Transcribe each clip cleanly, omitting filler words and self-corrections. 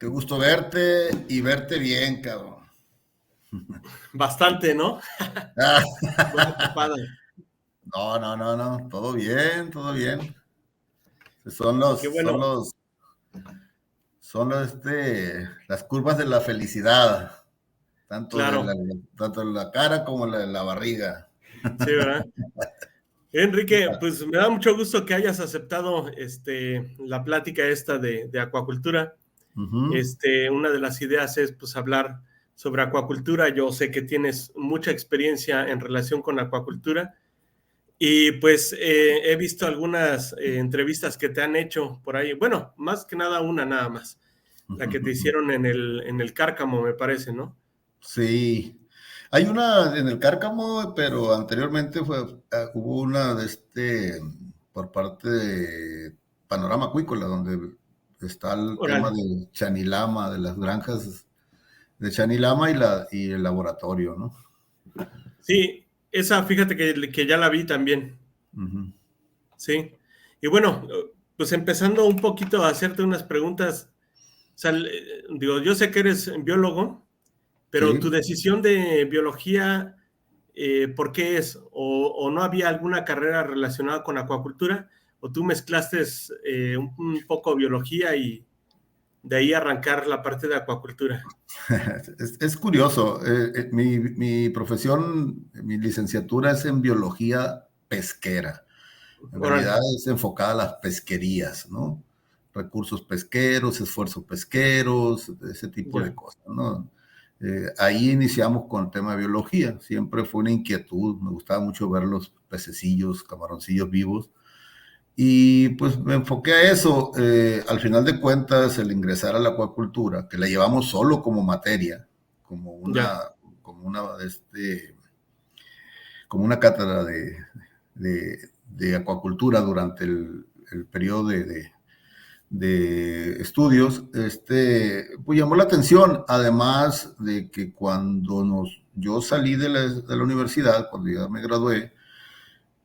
Qué gusto verte y verte bien, cabrón. Bastante, ¿no? Ah, Muy ocupada. no, todo bien, todo bien. Qué bueno, Las curvas de la felicidad, tanto claro, tanto en la cara como en la barriga. sí, ¿verdad? Enrique, pues me da mucho gusto que hayas aceptado la plática esta de acuacultura. Ujú. Una de las ideas es pues hablar sobre acuacultura. Yo sé que tienes mucha experiencia en relación con acuacultura y pues he visto algunas entrevistas que te han hecho por ahí. Bueno, más que nada una nada más, la que te hicieron en el Cárcamo, me parece, ¿no? Sí. Hay una en el Cárcamo, pero anteriormente hubo una por parte de Panorama Acuícola, donde está el tema Órale. de Chanilama, de las granjas de Chanilama y el laboratorio, ¿no? Sí, esa fíjate que ya la vi también, Ujú. sí. Y bueno, pues empezando un poquito a hacerte unas preguntas, o sea, digo, yo sé que eres biólogo, pero tu Sí. decisión de biología, ¿por qué es? O no había alguna carrera relacionada con acuacultura? ¿O tú mezclaste un poco biología y de ahí arrancar la parte de acuacultura? Es curioso. Mi profesión, mi licenciatura es en biología pesquera. En realidad Órale, es enfocada a las pesquerías, ¿no? Recursos pesqueros, esfuerzos pesqueros, ese tipo de ya, cosas, ¿no? Ahí iniciamos con el tema de biología. Siempre fue una inquietud. Me gustaba mucho ver los pececillos, camaroncillos vivos. Y pues me enfoqué a eso. Al final de cuentas, el ingresar a la acuacultura, que la llevamos solo como materia, como una, ya, como una, este, como una cátedra de acuacultura durante el periodo de estudios, pues llamó la atención, además de que yo salí de la universidad, cuando ya me gradué,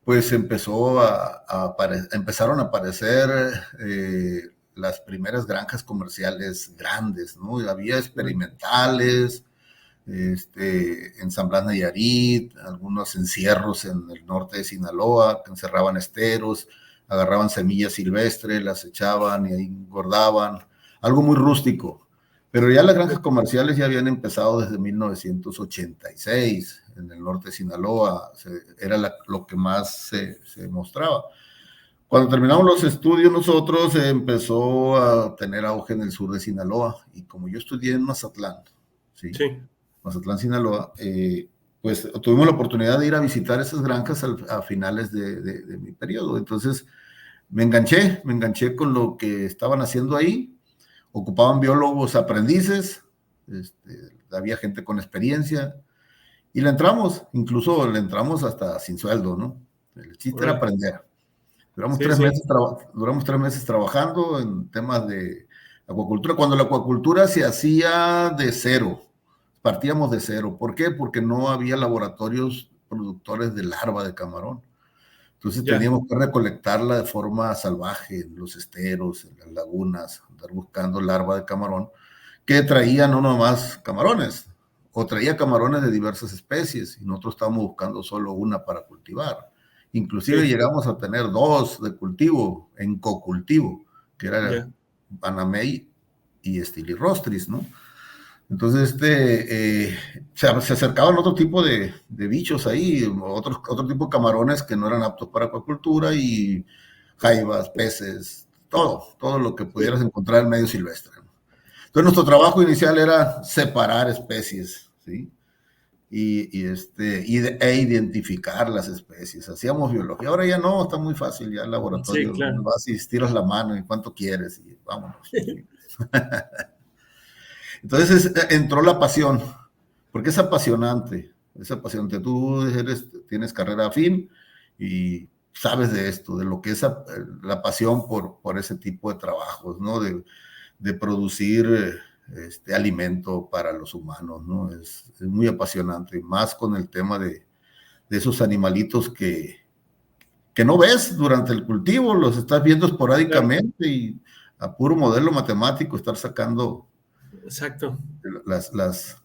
pues empezaron a aparecer las primeras granjas comerciales grandes, ¿no? Y había experimentales, en San Blas Nayarit, algunos encierros en el norte de Sinaloa, que encerraban esteros, agarraban semillas silvestres, las echaban y ahí engordaban, algo muy rústico. Pero ya las granjas comerciales ya habían empezado desde 1986 en el norte de Sinaloa, era lo que más se mostraba. Cuando terminamos los estudios nosotros empezó a tener auge en el sur de Sinaloa y como yo estudié en Mazatlán, ¿sí? sí, Mazatlán, Sinaloa, pues tuvimos la oportunidad de ir a visitar esas granjas a finales de mi periodo. Entonces me enganché con lo que estaban haciendo ahí. Ocupaban biólogos aprendices, había gente con experiencia y incluso le entramos hasta sin sueldo, ¿no? El chiste era órale, aprender. sí, sí, Duramos 3 meses trabajando en temas de acuacultura, cuando la acuacultura se hacía de cero, partíamos de cero. ¿Por qué? Porque no había laboratorios productores de larva de camarón. Entonces ya, teníamos que recolectarla de forma salvaje en los esteros, en las lagunas, andar buscando larva de camarón, que traían no nomás camarones, o traía camarones de diversas especies, y nosotros estábamos buscando solo una para cultivar. Inclusive sí, llegamos a tener dos de cultivo, en cocultivo, que era ya, Banamey y Stilirostris, ¿no? Entonces, se acercaban otro tipo de bichos ahí, otro tipo de camarones que no eran aptos para acuacultura y jaivas, peces, todo lo que pudieras sí, encontrar en medio silvestre. Entonces, nuestro trabajo inicial era separar especies, ¿sí? E identificar las especies. Hacíamos biología. Ahora ya no, está muy fácil, ya el sí, laboratorio, claro. vas y estiras la mano y cuánto quieres y vámonos. ¿Sí? Entonces entró la pasión, porque es apasionante, es apasionante. Tienes carrera afín y sabes de esto, de lo que es la pasión por ese tipo de trabajos, ¿no? De producir alimento para los humanos, ¿no? Es muy apasionante, más con el tema de esos animalitos que no ves durante el cultivo, los estás viendo Claro, esporádicamente y a puro modelo matemático estar sacando Exacto. las, las,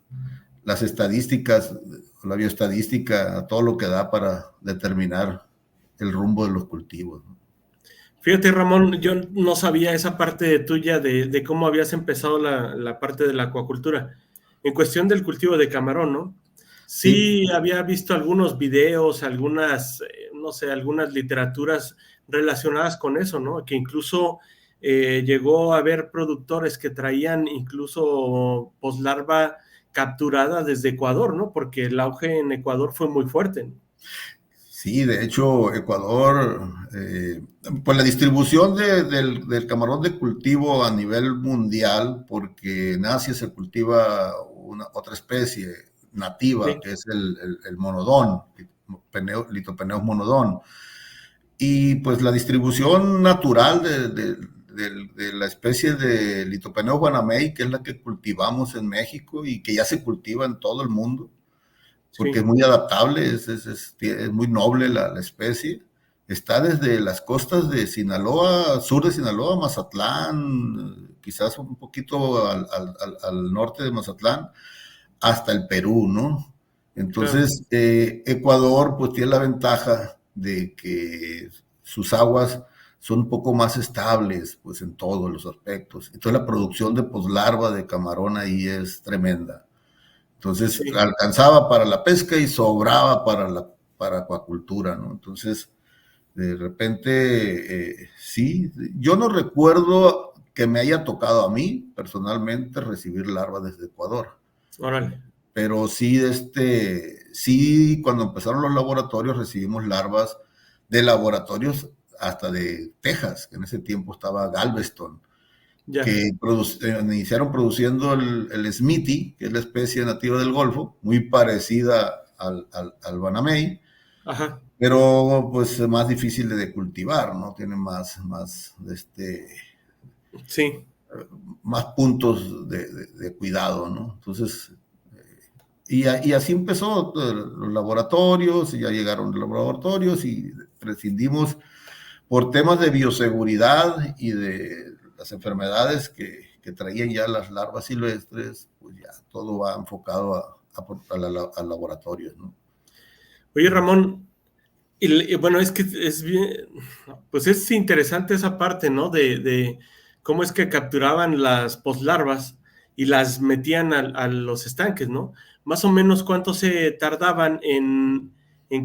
las estadísticas, la bioestadística, todo lo que da para determinar el rumbo de los cultivos, ¿no? Fíjate, Ramón, yo no sabía esa parte tuya de cómo habías empezado la parte de la acuacultura. En cuestión del cultivo de camarón, ¿no? Sí, Sí, había visto algunos videos, algunas, no sé, algunas literaturas relacionadas con eso, ¿no? Que incluso llegó a haber productores que traían incluso poslarva capturada desde Ecuador, ¿no? Porque el auge en Ecuador fue muy fuerte. sí, de hecho, Ecuador, pues la distribución del camarón de cultivo a nivel mundial, porque en Asia se cultiva otra especie nativa, Sí, que es el monodón, Litopeneus monodón. Y pues la distribución natural de la especie de Litopeneus guanamey, que es la que cultivamos en México y que ya se cultiva en todo el mundo, porque es sí, muy adaptable, es muy noble la especie. Está desde las costas de Sinaloa, sur de Sinaloa, Mazatlán, quizás un poquito al norte de Mazatlán, hasta el Perú, ¿no? claro. Entonces, Ecuador pues tiene la ventaja de que sus aguas son un poco más estables, pues en todos los aspectos. Entonces la producción de poslarva de camarón ahí es tremenda. Entonces Sí. alcanzaba para la pesca y sobraba para acuacultura, ¿no? Entonces, de repente, sí, yo no recuerdo que me haya tocado a mí personalmente recibir larvas desde Ecuador, Órale. pero sí, sí, cuando empezaron los laboratorios recibimos larvas de laboratorios hasta de Texas, que en ese tiempo estaba Galveston, Ya. que iniciaron produciendo el Smithy, que es la especie nativa del Golfo, muy parecida al Banamey, Ajá. pero pues más difícil de cultivar, ¿no? Tiene Sí. más puntos de cuidado, ¿no? Entonces, y así empezó los laboratorios, y ya llegaron los laboratorios y prescindimos por temas de bioseguridad y de las enfermedades que traían ya las larvas silvestres, pues ya todo va enfocado al laboratorio, ¿no? Oye, Ramón, y bueno, es que es bien, pues es interesante esa parte, ¿no? De cómo es que capturaban las poslarvas y las metían a los estanques, ¿no? Más o menos cuánto se tardaban en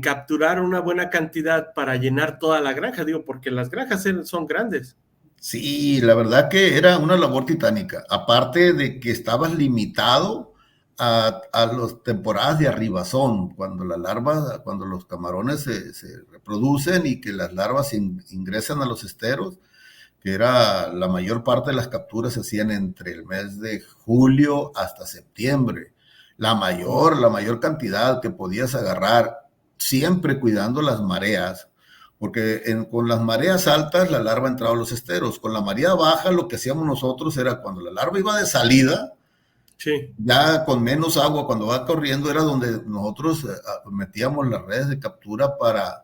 capturar una buena cantidad para llenar toda la granja, digo, porque las granjas son grandes. Sí, la verdad que era una labor titánica. Aparte de que estabas limitado a las temporadas de arribazón, cuando la larva, cuando los camarones se reproducen y que las larvas ingresan a los esteros, que era la mayor parte de las capturas se hacían entre el mes de julio hasta septiembre. La mayor cantidad que podías agarrar, siempre cuidando las mareas, porque con las mareas altas la larva entraba a los esteros. Con la marea baja lo que hacíamos nosotros era cuando la larva iba de salida, Sí, ya con menos agua, cuando va corriendo, era donde nosotros metíamos las redes de captura para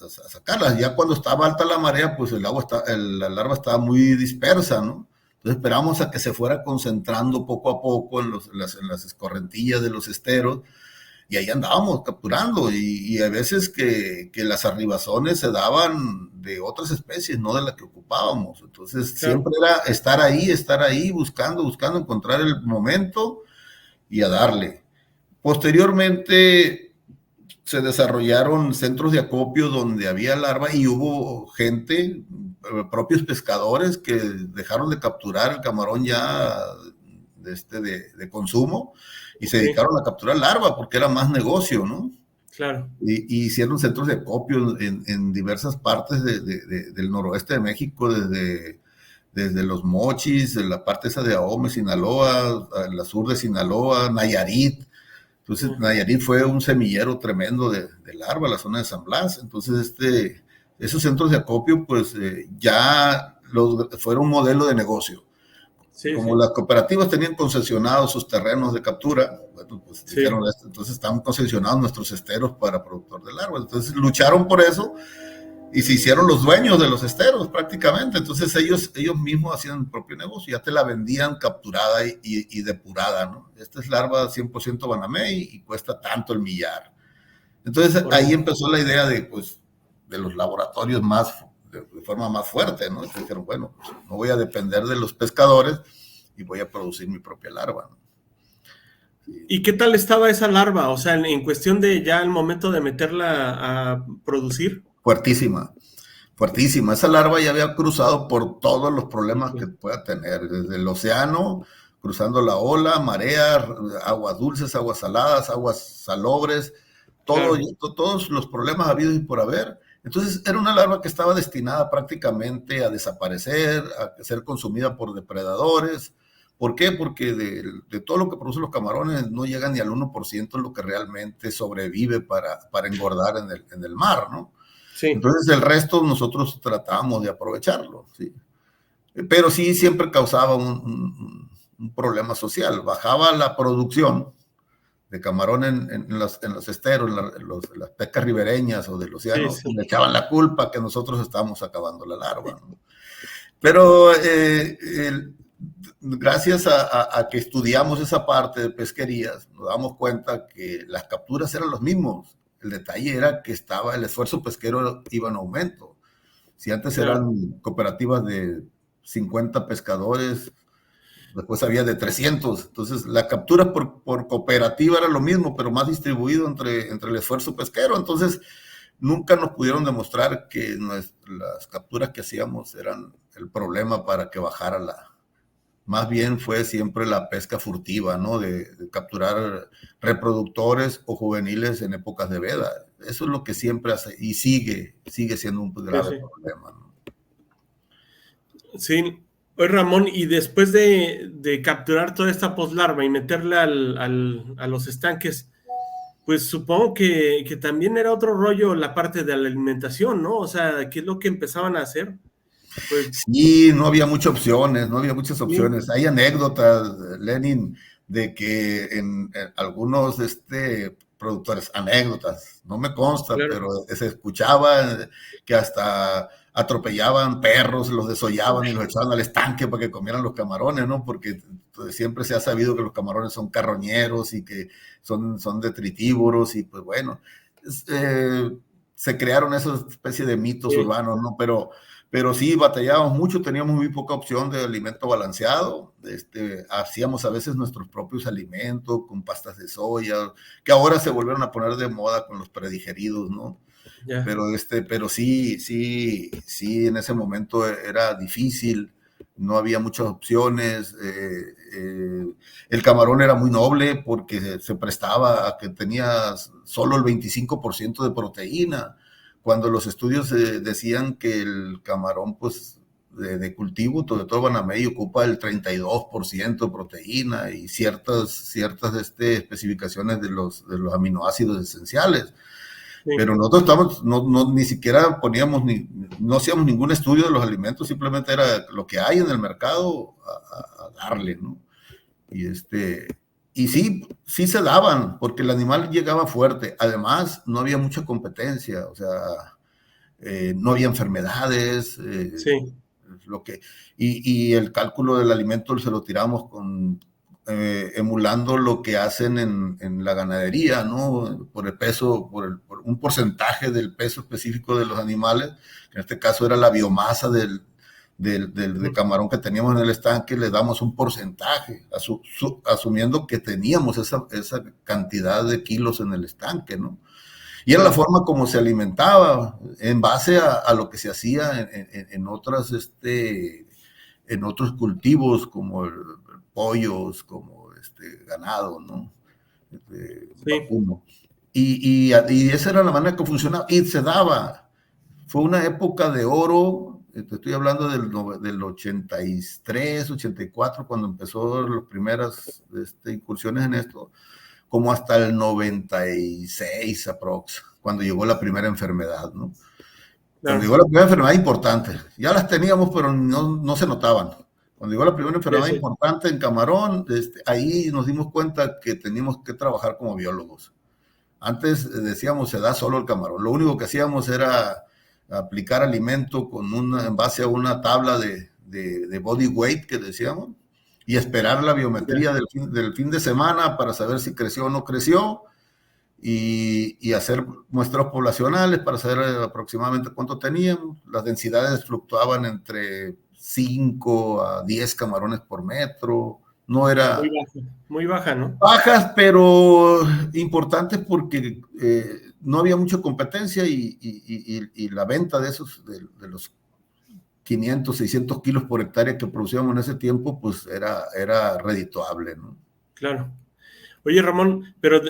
sacarlas. Ya cuando estaba alta la marea, pues la larva estaba muy dispersa, ¿no? Entonces esperamos a que se fuera concentrando poco a poco en las escorrentillas de los esteros, y ahí andábamos capturando, y hay veces que las arribazones se daban de otras especies, no de la que ocupábamos. Entonces claro. siempre era estar ahí, buscando, encontrar el momento y a darle. Posteriormente se desarrollaron centros de acopio donde había larva y hubo gente, propios pescadores, que dejaron de capturar el camarón ya de consumo y se Ok, dedicaron a capturar larva porque era más negocio, ¿no? claro. Y hicieron centros de acopio en diversas partes del noroeste de México, desde Los Mochis, en la parte esa de Ahome, Sinaloa, en la sur de Sinaloa, Nayarit. Entonces, Mm. Nayarit fue un semillero tremendo de larva, la zona de San Blas. Entonces, esos centros de acopio, pues ya fueron un modelo de negocio. Sí, Como sí, las cooperativas tenían concesionados sus terrenos de captura, bueno, pues dijeron sí. esto, entonces están concesionados nuestros esteros para productor de larvas. Entonces lucharon por eso y se hicieron los dueños de los esteros prácticamente. Entonces ellos mismos hacían el propio negocio, ya te la vendían capturada y depurada, ¿no? Esta es larva 100% Banamey y cuesta tanto el millar. Entonces ahí empezó la idea de, pues, de los laboratorios de forma más fuerte, ¿no? Entonces dijeron, bueno, pues, no voy a depender de los pescadores y voy a producir mi propia larva, ¿no? ¿Y qué tal estaba esa larva? O sea, en cuestión de ya el momento de meterla a producir. Fuertísima, fuertísima. Esa larva ya había cruzado por todos los problemas que pueda tener, desde el océano, cruzando la ola, marea, aguas dulces, aguas saladas, aguas salobres, todos los problemas habidos y por haber. Entonces era una larva que estaba destinada prácticamente a desaparecer, a ser consumida por depredadores. ¿Por qué? Porque de todo lo que producen los camarones no llega ni al 1% lo que realmente sobrevive para engordar en el mar, ¿no? Sí. Entonces el resto nosotros tratamos de aprovecharlo, ¿sí? Pero sí siempre causaba un problema social. Bajaba la producción de camarón en los esteros, en las pescas ribereñas o del océano, sí, sí. Y le echaban la culpa que nosotros estábamos acabando la larva, ¿no? Pero gracias a que estudiamos esa parte de pesquerías, nos damos cuenta que las capturas eran los mismos. El detalle era que el esfuerzo pesquero iba en aumento. Si antes eran cooperativas de 50 pescadores, después había de 300. Entonces, la captura por cooperativa era lo mismo, pero más distribuido entre el esfuerzo pesquero. Entonces, nunca nos pudieron demostrar que las capturas que hacíamos eran el problema para que bajara Más bien fue siempre la pesca furtiva, ¿no? De capturar reproductores o juveniles en épocas de veda. Eso es lo que siempre hace y sigue siendo un grave problema, ¿no? Sí. Oye, Ramón, y después de capturar toda esta poslarva y meterla a los estanques, pues supongo que también era otro rollo la parte de la alimentación, ¿no? O sea, ¿qué es lo que empezaban a hacer? Pues, sí, no había muchas opciones, Sí. Hay anécdotas, Lenin, de que en algunos productores, anécdotas, no me consta, claro. Pero se escuchaba que hasta atropellaban perros, los desollaban y los echaban al estanque para que comieran los camarones, ¿no? Porque siempre se ha sabido que los camarones son carroñeros y que son detritívoros y pues bueno, se crearon esas especies de mitos urbanos, ¿no? Pero sí, batallábamos mucho, teníamos muy poca opción de alimento balanceado, hacíamos a veces nuestros propios alimentos con pastas de soya, que ahora se volvieron a poner de moda con los predigeridos, ¿no? Yeah. Pero sí, en ese momento era difícil, no había muchas opciones, el camarón era muy noble porque se prestaba a que tenías solo el 25% de proteína, cuando los estudios decían que el camarón, pues, de cultivo, sobre todo Banamey, ocupa el 32% de proteína y ciertas especificaciones de los aminoácidos esenciales. Sí. Pero nosotros ni siquiera no hacíamos ningún estudio de los alimentos, simplemente era lo que hay en el mercado a darle, ¿no? Y sí se daban, porque el animal llegaba fuerte. Además, no había mucha competencia, o sea, no había enfermedades. Sí. Y el cálculo del alimento se lo tiramos emulando lo que hacen en la ganadería, ¿no? Por el peso, por un porcentaje del peso específico de los animales, que en este caso era la biomasa del camarón que teníamos en el estanque, le damos un porcentaje, asumiendo que teníamos esa cantidad de kilos en el estanque, ¿no? Y era la forma como se alimentaba, en base a lo que se hacía en otros cultivos, como pollos, como ganado, ¿no? Vacuno. Y esa era la manera que funcionaba, y se daba. Fue una época de oro. Te estoy hablando del 83, 84, cuando empezó las primeras incursiones en esto, como hasta el 96 aprox, cuando llegó la primera enfermedad, ¿no? Cuando llegó la primera enfermedad importante, ya las teníamos, pero no se notaban. Cuando llegó la primera enfermedad importante en camarón, ahí nos dimos cuenta que teníamos que trabajar como biólogos. Antes decíamos, se da solo el camarón. Lo único que hacíamos era aplicar alimento en base a una tabla de body weight que decíamos, y esperar la biometría del fin de semana para saber si creció o no creció, y hacer muestras poblacionales para saber aproximadamente cuánto teníamos. Las densidades fluctuaban entre 5 a 10 camarones por metro. No era... Muy baja, ¿no? Bajas, pero importantes porque no había mucha competencia y la venta de esos, de los 500, 600 kilos por hectárea que producíamos en ese tiempo, pues era redituable, ¿no? Claro. Oye, Ramón, pero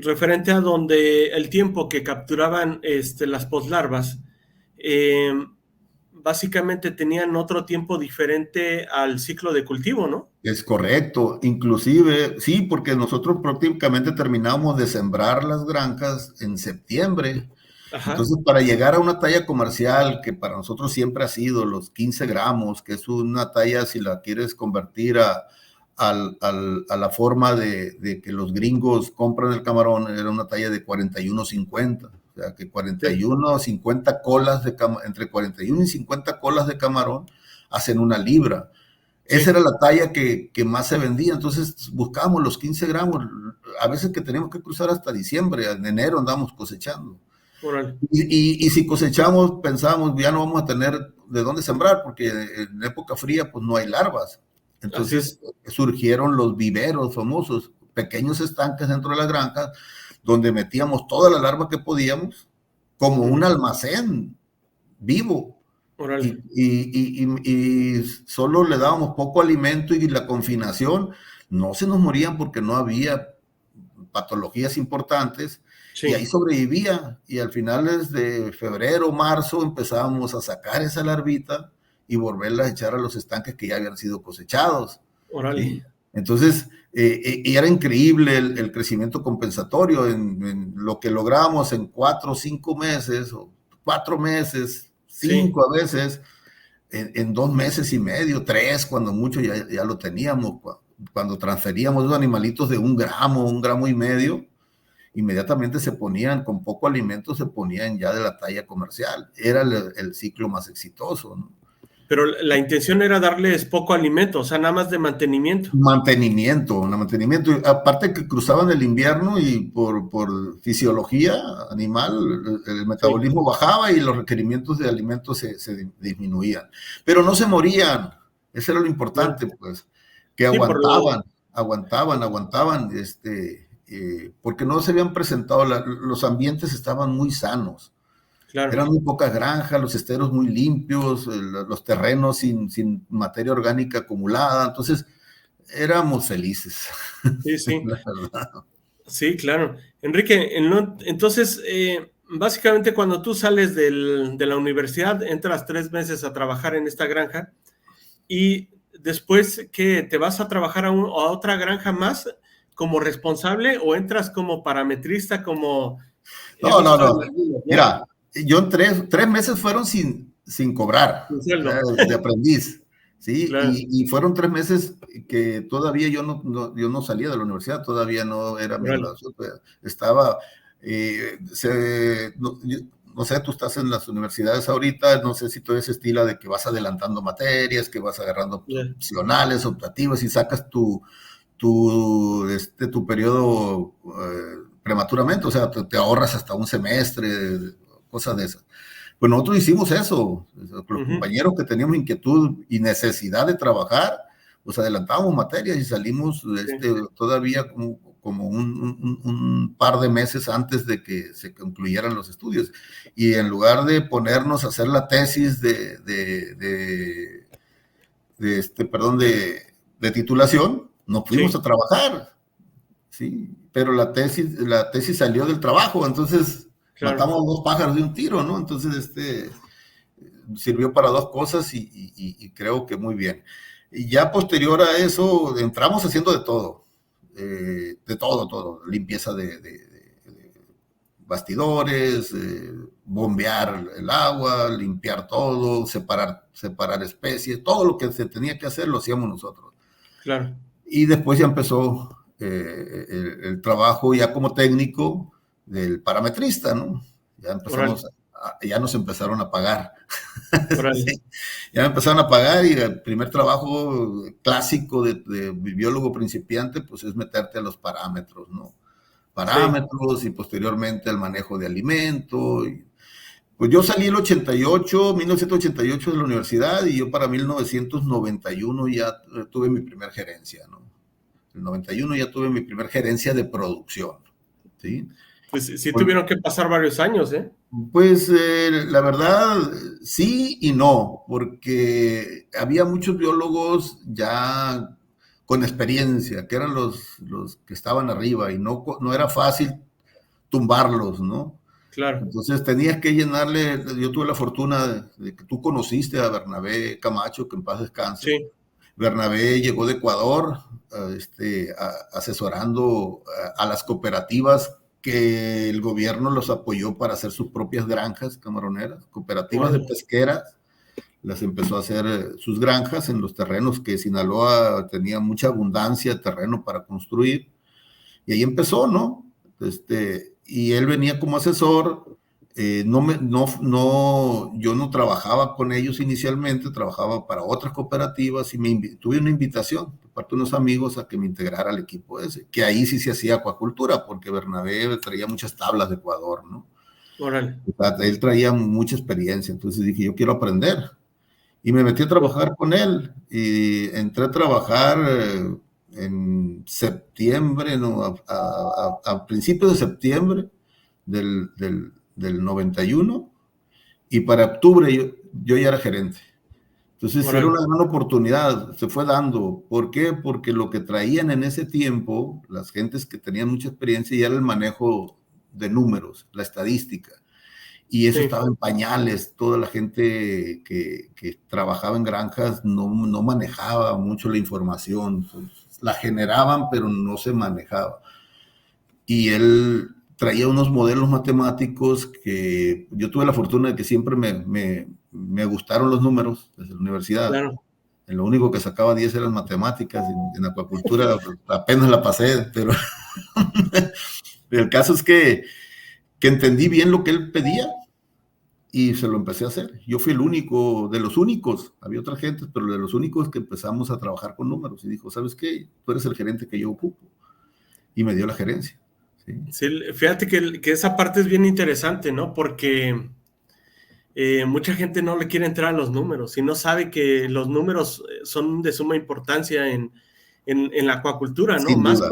referente a donde el tiempo que capturaban las poslarvas, básicamente tenían otro tiempo diferente al ciclo de cultivo, ¿no? Es correcto, inclusive, sí, porque nosotros prácticamente terminamos de sembrar las granjas en septiembre. Ajá. Entonces, para llegar a una talla comercial, que para nosotros siempre ha sido los 15 gramos, que es una talla, si la quieres convertir a la forma de que los gringos compran el camarón, era una talla de 41.50. O sea, que 41 sí. 50 colas entre 41 y 50 colas de camarón hacen una libra. Sí. Esa era la talla que más se vendía, entonces buscábamos los 15 gramos, a veces que teníamos que cruzar hasta diciembre, en enero andábamos cosechando. Y si cosechamos, pensábamos, ya no vamos a tener de dónde sembrar, porque en época fría pues no hay larvas. Entonces surgieron los viveros famosos, pequeños estanques dentro de la granja, donde metíamos toda la larva que podíamos, como un almacén vivo. Y solo le dábamos poco alimento y la confinación. No se nos morían porque no había patologías importantes. Sí. Y ahí sobrevivía. Y al finales de febrero, marzo, empezábamos a sacar esa larvita y volverla a echar a los estanques que ya habían sido cosechados. ¿Sí? Entonces, y era increíble el crecimiento compensatorio en lo que logramos en 4 o 5 meses, o 4 meses, 5 sí. A veces, en 2 meses y medio, 3, cuando mucho ya lo teníamos. Cuando transferíamos los animalitos de 1 gramo, 1 gramo y medio, inmediatamente se ponían, con poco alimento, se ponían ya de la talla comercial. Era el ciclo más exitoso, ¿no? Pero la intención era darles poco alimento, o sea, nada más de mantenimiento. Mantenimiento. Aparte que cruzaban el invierno y por fisiología animal, el metabolismo bajaba y los requerimientos de alimentos se disminuían. Pero no se morían, eso era lo importante, pues, que aguantaban, porque no se habían presentado, los ambientes estaban muy sanos. Claro. Eran muy pocas granjas, los esteros muy limpios, los terrenos sin materia orgánica acumulada, entonces éramos felices. Sí, sí. La verdad. Sí, claro. Enrique, entonces, básicamente cuando tú sales de la universidad, entras 3 meses a trabajar en esta granja y después, ¿qué? ¿Te vas a trabajar a otra granja más como responsable o entras como parametrista, como... No. Mira, yo en 3 meses fueron sin cobrar, de aprendiz, ¿sí? Claro. Y fueron 3 meses que todavía yo no salía de la universidad, todavía no era mi graduación, estaba, no sé, tú estás en las universidades ahorita, no sé si todo ese estilo de que vas adelantando materias, que vas agarrando opcionales, optativas y sacas tu periodo prematuramente, o sea, te ahorras hasta un semestre, cosas de esas. Pues nosotros hicimos eso, los compañeros que teníamos inquietud y necesidad de trabajar, pues adelantábamos materias y salimos todavía como un par de meses antes de que se concluyeran los estudios. Y en lugar de ponernos a hacer la tesis de titulación, nos fuimos a trabajar, ¿sí? Pero la tesis salió del trabajo, entonces matamos 2 pájaros de un tiro, ¿no? Entonces, sirvió para 2 cosas y creo que muy bien. Y ya posterior a eso, entramos haciendo de todo, limpieza de bastidores, bombear el agua, limpiar todo, separar especies, todo lo que se tenía que hacer lo hacíamos nosotros. Claro. Y después ya empezó el trabajo ya como técnico del parametrista, ¿no? Ya empezamos ya nos empezaron a pagar. Órale. Sí, ya me empezaron a pagar y el primer trabajo clásico de biólogo principiante, pues es meterte a los parámetros, ¿no? Sí, Parámetros y posteriormente el manejo de alimento. Pues yo salí el 88, 1988 de la universidad y yo para 1991 ya tuve mi primer gerencia, ¿no? En el 91 ya tuve mi primer gerencia de producción, ¿sí? pues sí Pues, tuvieron que pasar varios años, ¿eh? pues la verdad, sí y no, porque había muchos biólogos ya con experiencia, que eran los que estaban arriba y no era fácil tumbarlos, ¿no? Claro. Entonces tenías que llenarle, yo tuve la fortuna de que tú conociste a Bernabé Camacho, que en paz descanse. Sí, Bernabé llegó de Ecuador, asesorando a las cooperativas que el gobierno los apoyó para hacer sus propias granjas camaroneras, cooperativas de órale. pesqueras, las empezó a hacer sus granjas en los terrenos que Sinaloa tenía mucha abundancia de terreno para construir, y ahí empezó, ¿no? Y él venía como asesor, yo no trabajaba con ellos inicialmente, trabajaba para otras cooperativas y tuve una invitación por parte de unos amigos a que me integrara al equipo ese, que ahí sí se hacía acuacultura, porque Bernabé traía muchas tablas de Ecuador, ¿no? Órale. O sea, él traía mucha experiencia, entonces dije, yo quiero aprender. Y me metí a trabajar con él y entré a trabajar en septiembre, no, a principios de septiembre del 91 y para octubre yo ya era gerente. Entonces era Órale. una gran oportunidad, se fue dando. ¿Por qué? Porque lo que traían en ese tiempo, las gentes que tenían mucha experiencia, ya era el manejo de números, la estadística. Y eso Sí, estaba en pañales, toda la gente que trabajaba en granjas no manejaba mucho la información, la generaban pero no se manejaba. Y él traía unos modelos matemáticos que yo tuve la fortuna de que siempre me gustaron los números desde la universidad. claro. En lo único que sacaba 10 eran matemáticas, en acuacultura apenas la pasé, pero el caso es que entendí bien lo que él pedía y se lo empecé a hacer. Yo fui el único, de los únicos, había otras gentes, pero de los únicos que empezamos a trabajar con números. Y dijo, ¿sabes qué? Tú eres el gerente que yo ocupo. Y me dio la gerencia. ¿Sí? Sí, fíjate que esa parte es bien interesante, ¿no? Porque mucha gente no le quiere entrar a los números y no sabe que los números son de suma importancia en la acuacultura, ¿no? Sin Más duda.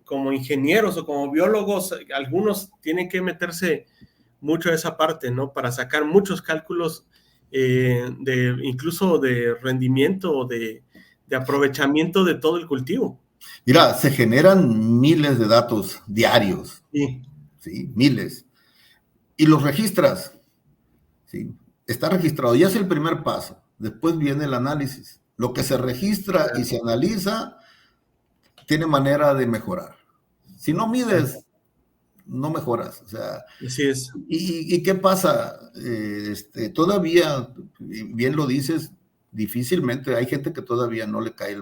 como ingenieros o como biólogos, algunos tienen que meterse mucho a esa parte, ¿no? Para sacar muchos cálculos incluso de rendimiento o de aprovechamiento de todo el cultivo. Mira, se generan miles de datos diarios, Sí, ¿sí? Miles. Y los registras, ¿sí? Está registrado, ya es el primer paso. Después viene el análisis. Lo que se registra y se analiza tiene manera de mejorar. Si no mides, no mejoras. O sea, así es. ¿y qué pasa? Todavía, bien lo dices, difícilmente, hay gente que todavía no le cae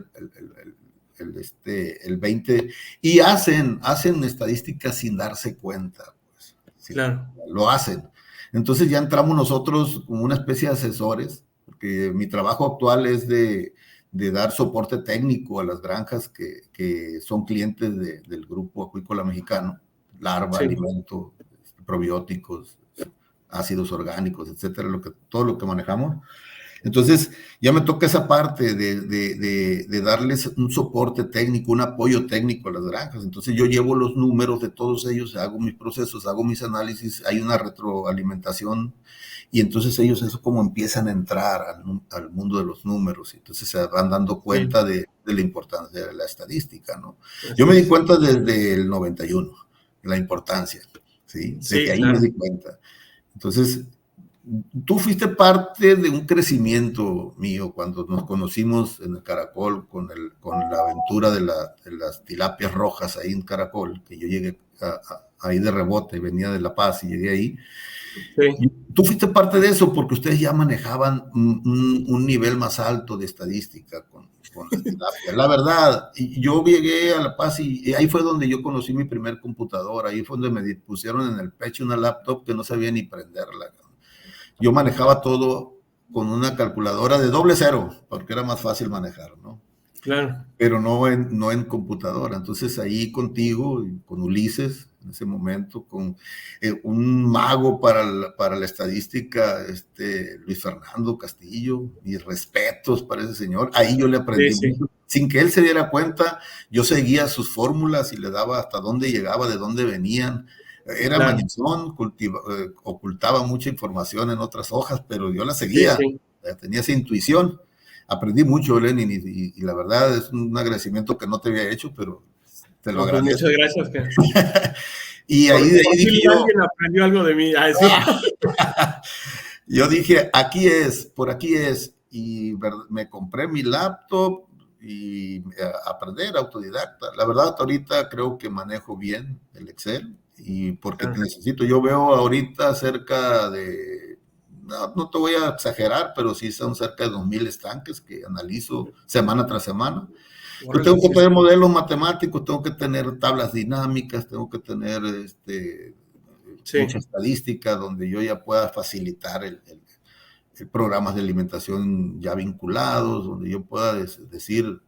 el 20 y hacen estadísticas sin darse cuenta, pues, sí, Claro. lo hacen. Entonces ya entramos nosotros como una especie de asesores, porque mi trabajo actual es de dar soporte técnico a las granjas que son clientes del grupo acuícola mexicano, larva, Sí, alimento, probióticos, ácidos orgánicos, etcétera, todo lo que manejamos. Entonces, ya me toca esa parte de darles un soporte técnico, un apoyo técnico a las granjas. Entonces, yo llevo los números de todos ellos, hago mis procesos, hago mis análisis, hay una retroalimentación y entonces ellos eso como empiezan a entrar al mundo de los números y entonces se van dando sí, cuenta de la importancia de la estadística, ¿no? Yo así me di es. cuenta desde el 91, la importancia, ¿sí? Desde Sí, ahí me claro. di cuenta. Entonces, tú fuiste parte de un crecimiento mío cuando nos conocimos en el Caracol con la aventura de las tilapias rojas ahí en Caracol, que yo llegué ahí de rebote, venía de La Paz y llegué ahí. Sí, Tú fuiste parte de eso porque ustedes ya manejaban un nivel más alto de estadística con las terapias. La verdad, yo llegué a La Paz y ahí fue donde yo conocí mi primer computadora, ahí fue donde me pusieron en el pecho una laptop que no sabía ni prenderla. yo manejaba todo con una calculadora de doble cero, porque era más fácil manejar, ¿no? Claro. Pero no en computadora. Entonces ahí contigo, con Ulises, en ese momento, con un mago para la estadística, Luis Fernando Castillo, mis respetos para ese señor. Ahí yo le aprendí Sí. mucho. Sin que él se diera cuenta, yo seguía sus fórmulas y le daba hasta dónde llegaba, de dónde venían. Era Claro. mañezón, ocultaba mucha información en otras hojas, pero yo la Sí, seguía, sí. tenía esa intuición. Aprendí mucho, Lenin, y la verdad es un agradecimiento que no te había hecho, pero te lo No, pues muchas agradezco. gracias. Y Por, ahí, de ahí por dije fin yo, alguien aprendió algo de mí. Ah, sí. yo dije, aquí es, por aquí es, y me compré mi laptop y aprender autodidacta. La verdad, ahorita creo que manejo bien el Excel, y porque te necesito, yo veo ahorita cerca de, no te voy a exagerar, pero sí son cerca de 2,000 estanques que analizo semana tras semana. Yo Órale, tengo que sí, tener modelos matemáticos, tengo que tener tablas dinámicas, tengo que tener mucha sí. estadística donde yo ya pueda facilitar el programas de alimentación ya vinculados, donde yo pueda decir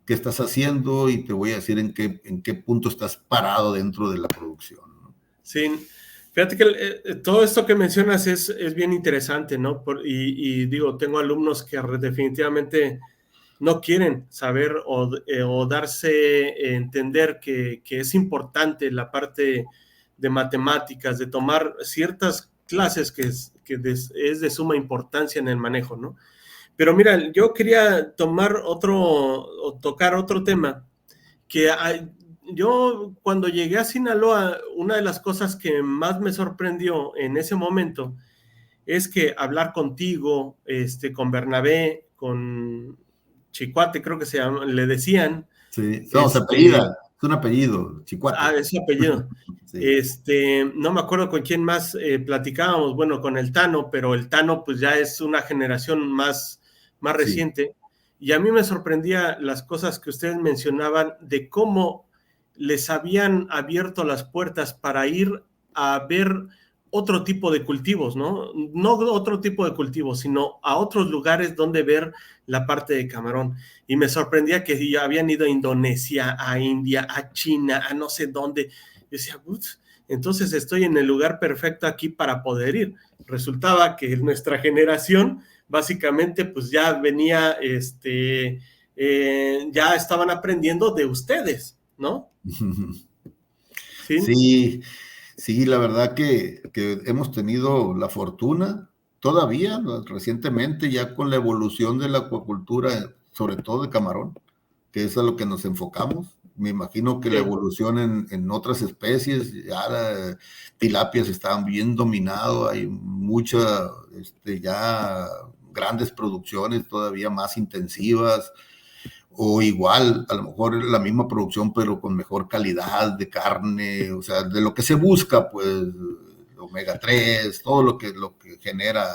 qué estás haciendo y te voy a decir en qué punto estás parado dentro de la producción, ¿no? Sí, fíjate que todo esto que mencionas es bien interesante, ¿no? Y digo, tengo alumnos que definitivamente no quieren saber o darse a entender que es importante la parte de matemáticas, de tomar ciertas clases es de suma importancia en el manejo, ¿no? Pero mira, yo quería tocar otro tema que yo cuando llegué a Sinaloa, una de las cosas que más me sorprendió en ese momento es que hablar contigo, con Bernabé, con Chicuate, creo que le decían, Sí, no, se este, apellida, es un apellido, Chicuate. es su apellido. Sí, No me acuerdo con quién más platicábamos, bueno, con el Tano, pero el Tano pues ya es una generación más sí. reciente. Y a mí me sorprendía las cosas que ustedes mencionaban de cómo les habían abierto las puertas para ir a ver otro tipo de cultivos, ¿no? No otro tipo de cultivos, sino a otros lugares donde ver la parte de camarón. Y me sorprendía que ya habían ido a Indonesia, a India, a China, a no sé dónde. Yo decía, entonces estoy en el lugar perfecto aquí para poder ir. Resultaba que nuestra generación básicamente pues ya venía, ya estaban aprendiendo de ustedes, ¿no? Sí, Sí, sí, la verdad que hemos tenido la fortuna todavía, recientemente, ya con la evolución de la acuacultura, sobre todo de camarón, que es a lo que nos enfocamos. Me imagino que la sí, evolución en otras especies, ya tilapias están bien dominado, hay muchas, ya grandes producciones todavía más intensivas, o igual, a lo mejor la misma producción, pero con mejor calidad de carne, o sea, de lo que se busca, pues, omega 3 todo lo que genera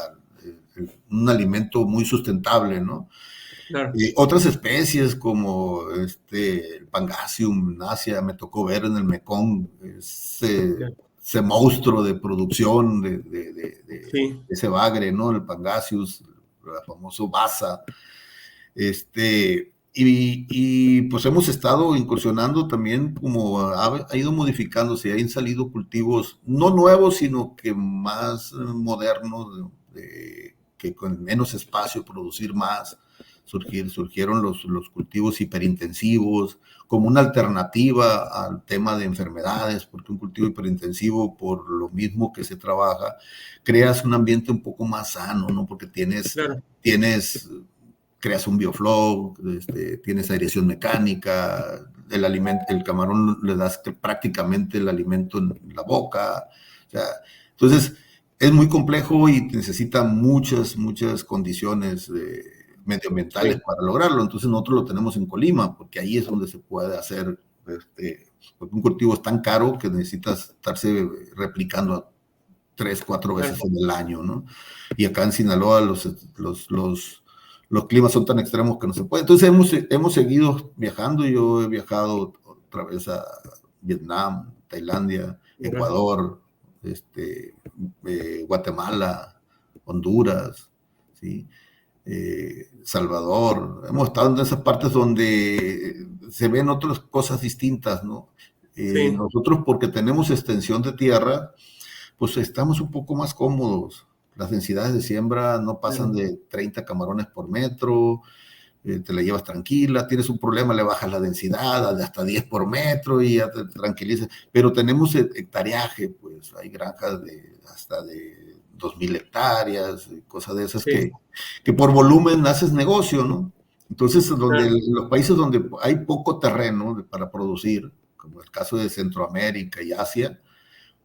un alimento muy sustentable, ¿no? claro. Y otras especies como el Pangasium, Asia, me tocó ver en el Mekong ese monstruo de producción de Sí, ese bagre, ¿no? El Pangasius, el famoso Basa. Y pues hemos estado incursionando también, como ha ido modificándose, han salido cultivos no nuevos, sino que más modernos, que con menos espacio producir más. Surgieron los cultivos hiperintensivos como una alternativa al tema de enfermedades, porque un cultivo hiperintensivo, por lo mismo que se trabaja, creas un ambiente un poco más sano, ¿no? Porque claro, creas un bioflow, tienes aireación mecánica, el camarón le das prácticamente el alimento en la boca. O sea, entonces es muy complejo y necesita muchas condiciones medioambientales sí, para lograrlo. Entonces nosotros lo tenemos en Colima, porque ahí es donde se puede hacer, porque un cultivo es tan caro que necesitas estarse replicando 3, 4 claro. veces en el año, ¿no? Y acá en Sinaloa los climas son tan extremos que no se puede. Entonces hemos seguido viajando. Yo he viajado otra vez a Vietnam, Tailandia, Mira, Ecuador, Guatemala, Honduras, ¿sí? Salvador. Hemos estado en esas partes donde se ven otras cosas distintas, ¿no? Sí. Nosotros, porque tenemos extensión de tierra, pues estamos un poco más cómodos. Las densidades de siembra no pasan de 30 camarones por metro, te la llevas tranquila, tienes un problema, le bajas la densidad de hasta 10 por metro y ya te tranquilizas. Pero tenemos hectareaje, pues hay granjas hasta de 2,000 hectáreas, cosas de esas Sí. que por volumen haces negocio, ¿no? Entonces, los países donde hay poco terreno para producir, como el caso de Centroamérica y Asia,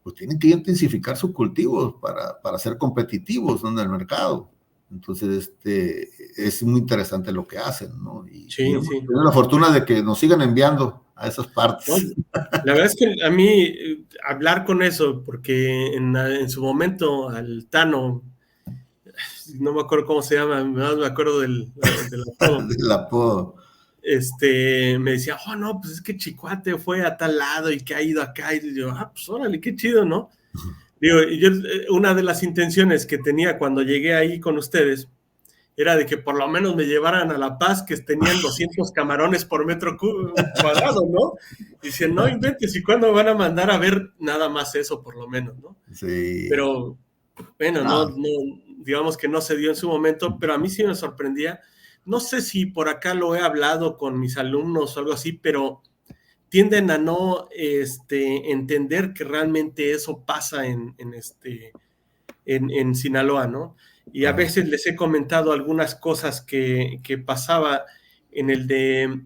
pues tienen que intensificar sus cultivos para ser competitivos, ¿no?, en el mercado. Entonces, es muy interesante lo que hacen, ¿no? Y hemos tenido la fortuna de que nos sigan enviando a esas partes. No, la verdad es que a mí hablar con eso, porque en su momento al Tano, no me acuerdo cómo se llama, me acuerdo del apodo. Del apodo. Me decía, oh, no, pues es que Chicuate fue a tal lado y que ha ido acá. Y yo, pues órale, qué chido, ¿no? Digo, una de las intenciones que tenía cuando llegué ahí con ustedes era de que por lo menos me llevaran a La Paz, que tenían 200 camarones por metro cuadrado, ¿no? Y dicen, no inventes, ¿y cuándo van a mandar a ver nada más eso, por lo menos, ¿no? Sí. Pero, bueno, no, digamos que no se dio en su momento, pero a mí sí me sorprendía. No sé si por acá lo he hablado con mis alumnos o algo así, pero tienden a no entender que realmente eso pasa en Sinaloa, ¿no? Y a veces les he comentado algunas cosas que pasaba en el de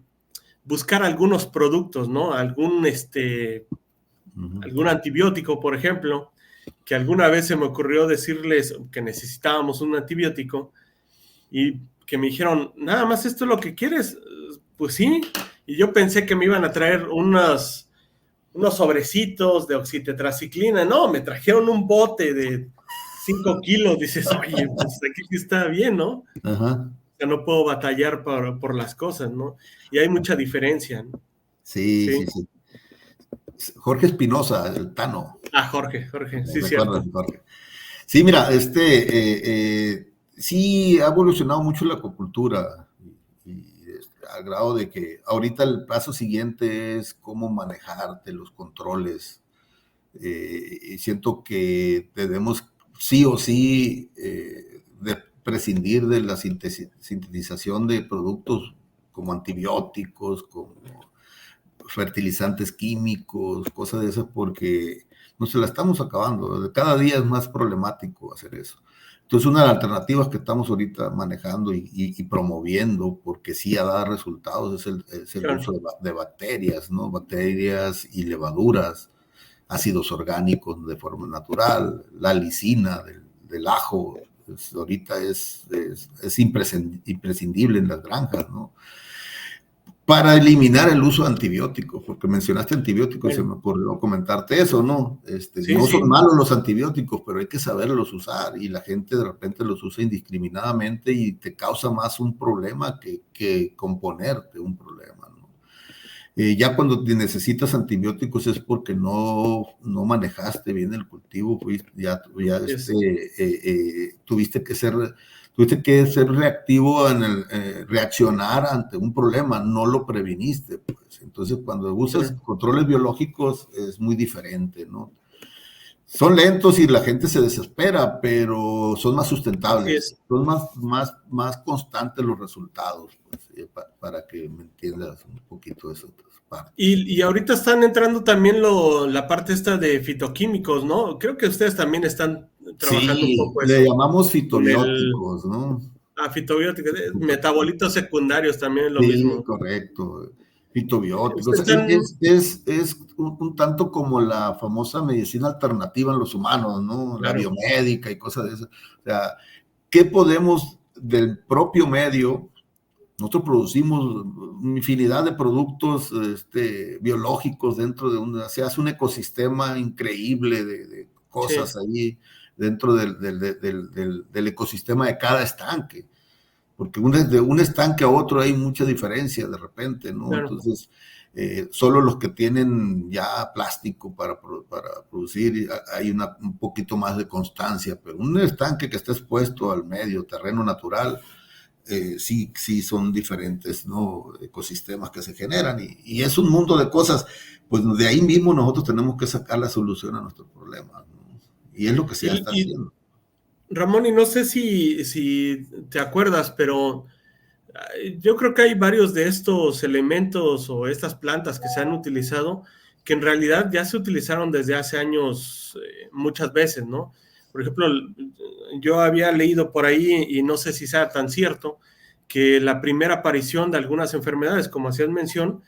buscar algunos productos, ¿no? Algún antibiótico, por ejemplo, que alguna vez se me ocurrió decirles que necesitábamos un antibiótico y que me dijeron, nada más esto es lo que quieres. Pues sí, y yo pensé que me iban a traer unos sobrecitos de oxitetraciclina. No, me trajeron un bote de 5 kilos. Dices, oye, pues aquí está bien, ¿no? Ajá. O sea, no puedo batallar por las cosas, ¿no? Y hay mucha diferencia, ¿no? Sí. Jorge Espinosa, el Tano. Jorge, sí, Recuerda, cierto. Jorge. Sí, mira, sí ha evolucionado mucho la acuacultura al grado de que ahorita el paso siguiente es cómo manejarte los controles. Y siento que debemos sí o sí prescindir de la sintetización de productos como antibióticos, como fertilizantes químicos, cosas de esas, porque nos la estamos acabando. Cada día es más problemático hacer eso. Entonces, una de las alternativas que estamos ahorita manejando y promoviendo, porque sí ha dado resultados, es el uso de bacterias, ¿no? Bacterias y levaduras, ácidos orgánicos de forma natural, la lisina del ajo, ahorita es imprescindible en las granjas, ¿no? Para eliminar el uso de antibióticos, porque mencionaste antibióticos y se me ocurrió comentarte eso, ¿no? No son malos los antibióticos, pero hay que saberlos usar y la gente de repente los usa indiscriminadamente y te causa más un problema que componerte un problema, ¿no? Ya cuando necesitas antibióticos es porque no manejaste bien el cultivo, pues ya tuviste que ser reactivo reaccionar ante un problema, no lo previniste, pues. Entonces, cuando usas controles biológicos es muy diferente, ¿no? Son lentos y la gente se desespera, pero son más sustentables, son más constantes los resultados, pues, para que me entiendas un poquito eso. Y ahorita están entrando también la parte esta de fitoquímicos, ¿no? Creo que ustedes también están trabajando un poco eso. Le llamamos fitobióticos, ¿no? Fitobióticos, metabolitos secundarios también es lo mismo. Correcto. Fitobióticos. Es un tanto como la famosa medicina alternativa en los humanos, ¿no? La biomédica y cosas de eso. O sea, ¿qué podemos del propio medio? Nosotros producimos infinidad de productos biológicos dentro de se hace un ecosistema increíble de cosas ahí dentro del ecosistema de cada estanque. porque de un estanque a otro hay mucha diferencia de repente, ¿no? Claro. Entonces, solo los que tienen ya plástico para producir, hay un poquito más de constancia, pero un estanque que está expuesto al medio, terreno natural, sí son diferentes, ¿no? Ecosistemas que se generan y es un mundo de cosas, pues de ahí mismo nosotros tenemos que sacar la solución a nuestros problemas, ¿no? Y es lo que se está haciendo. Ramón, y no sé si te acuerdas, pero yo creo que hay varios de estos elementos o estas plantas que se han utilizado que en realidad ya se utilizaron desde hace años muchas veces, ¿no? Por ejemplo, yo había leído por ahí, y no sé si sea tan cierto, que la primera aparición de algunas enfermedades, como hacías mención,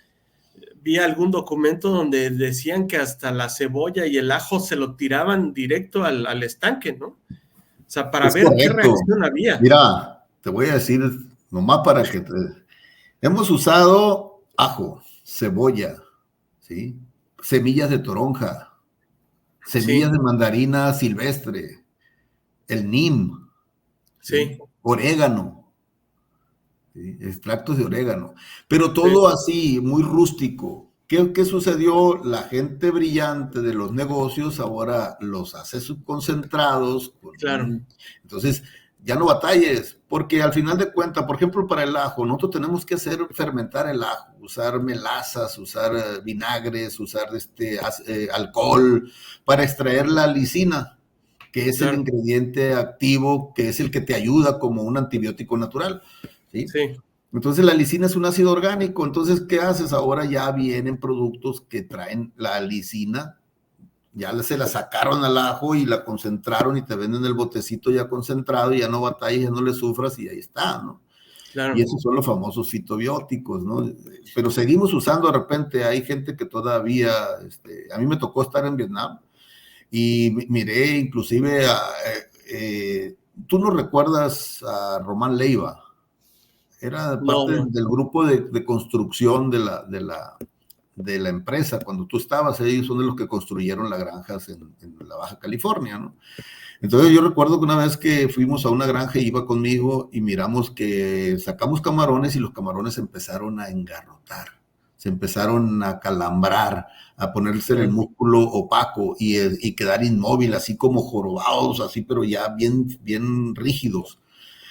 vi algún documento donde decían que hasta la cebolla y el ajo se lo tiraban directo al estanque, ¿no? O sea, para Es ver qué correcto. reacción había. Mira, te voy a decir nomás para que hemos usado ajo, cebolla, ¿sí? Semillas de toronja, semillas Sí, de mandarina silvestre, el neem, ¿sí? sí, Orégano, ¿sí? Extractos de orégano, pero sí, todo así, muy rústico. ¿Qué sucedió? La gente brillante de los negocios ahora los hace subconcentrados. claro, Entonces, ya no batalles, porque al final de cuentas, por ejemplo, para el ajo, nosotros tenemos que hacer fermentar el ajo, usar melazas, usar vinagres, usar alcohol para extraer la lisina, que es el claro, ingrediente activo, que es el que te ayuda como un antibiótico natural, ¿sí? sí, Entonces la lisina es un ácido orgánico, entonces ¿qué haces? Ahora ya vienen productos que traen la lisina, ya se la sacaron al ajo y la concentraron y te venden el botecito ya concentrado y ya no batallas, ya no le sufras y ahí está, ¿no? Y claro, esos son los famosos fitobióticos, ¿no? Pero seguimos usando de repente, hay gente que todavía, a mí me tocó estar en Vietnam y miré inclusive, tú no recuerdas a Román Leiva, era no, parte no, del grupo de construcción de la empresa. Cuando tú estabas, ellos son de los que construyeron las granjas en la Baja California, ¿no? Entonces yo recuerdo que una vez que fuimos a una granja, iba conmigo y miramos que sacamos camarones y los camarones empezaron a engarrotar, se empezaron a calambrar, a ponerse el claro, músculo opaco y quedar inmóvil, así como jorobados, así, pero ya bien rígidos.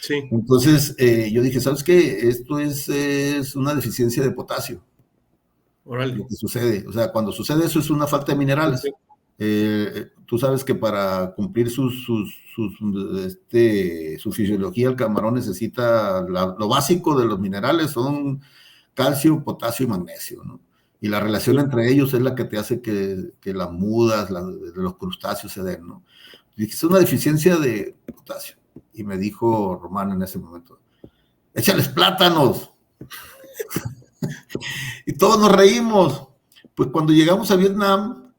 sí, Entonces yo dije, ¿sabes qué? Esto es una deficiencia de potasio, lo órale, que sucede. O sea, cuando sucede eso es una falta de sí, minerales. sí, Tú sabes que para cumplir su fisiología, el camarón necesita lo básico de los minerales son calcio, potasio y magnesio, ¿no? Y la relación sí. entre ellos es la que te hace que las mudas, de los crustáceos se den, ¿no? Y es una deficiencia de potasio. Y me dijo Román en ese momento, échales plátanos. Y todos nos reímos. Pues cuando llegamos a Vietnam,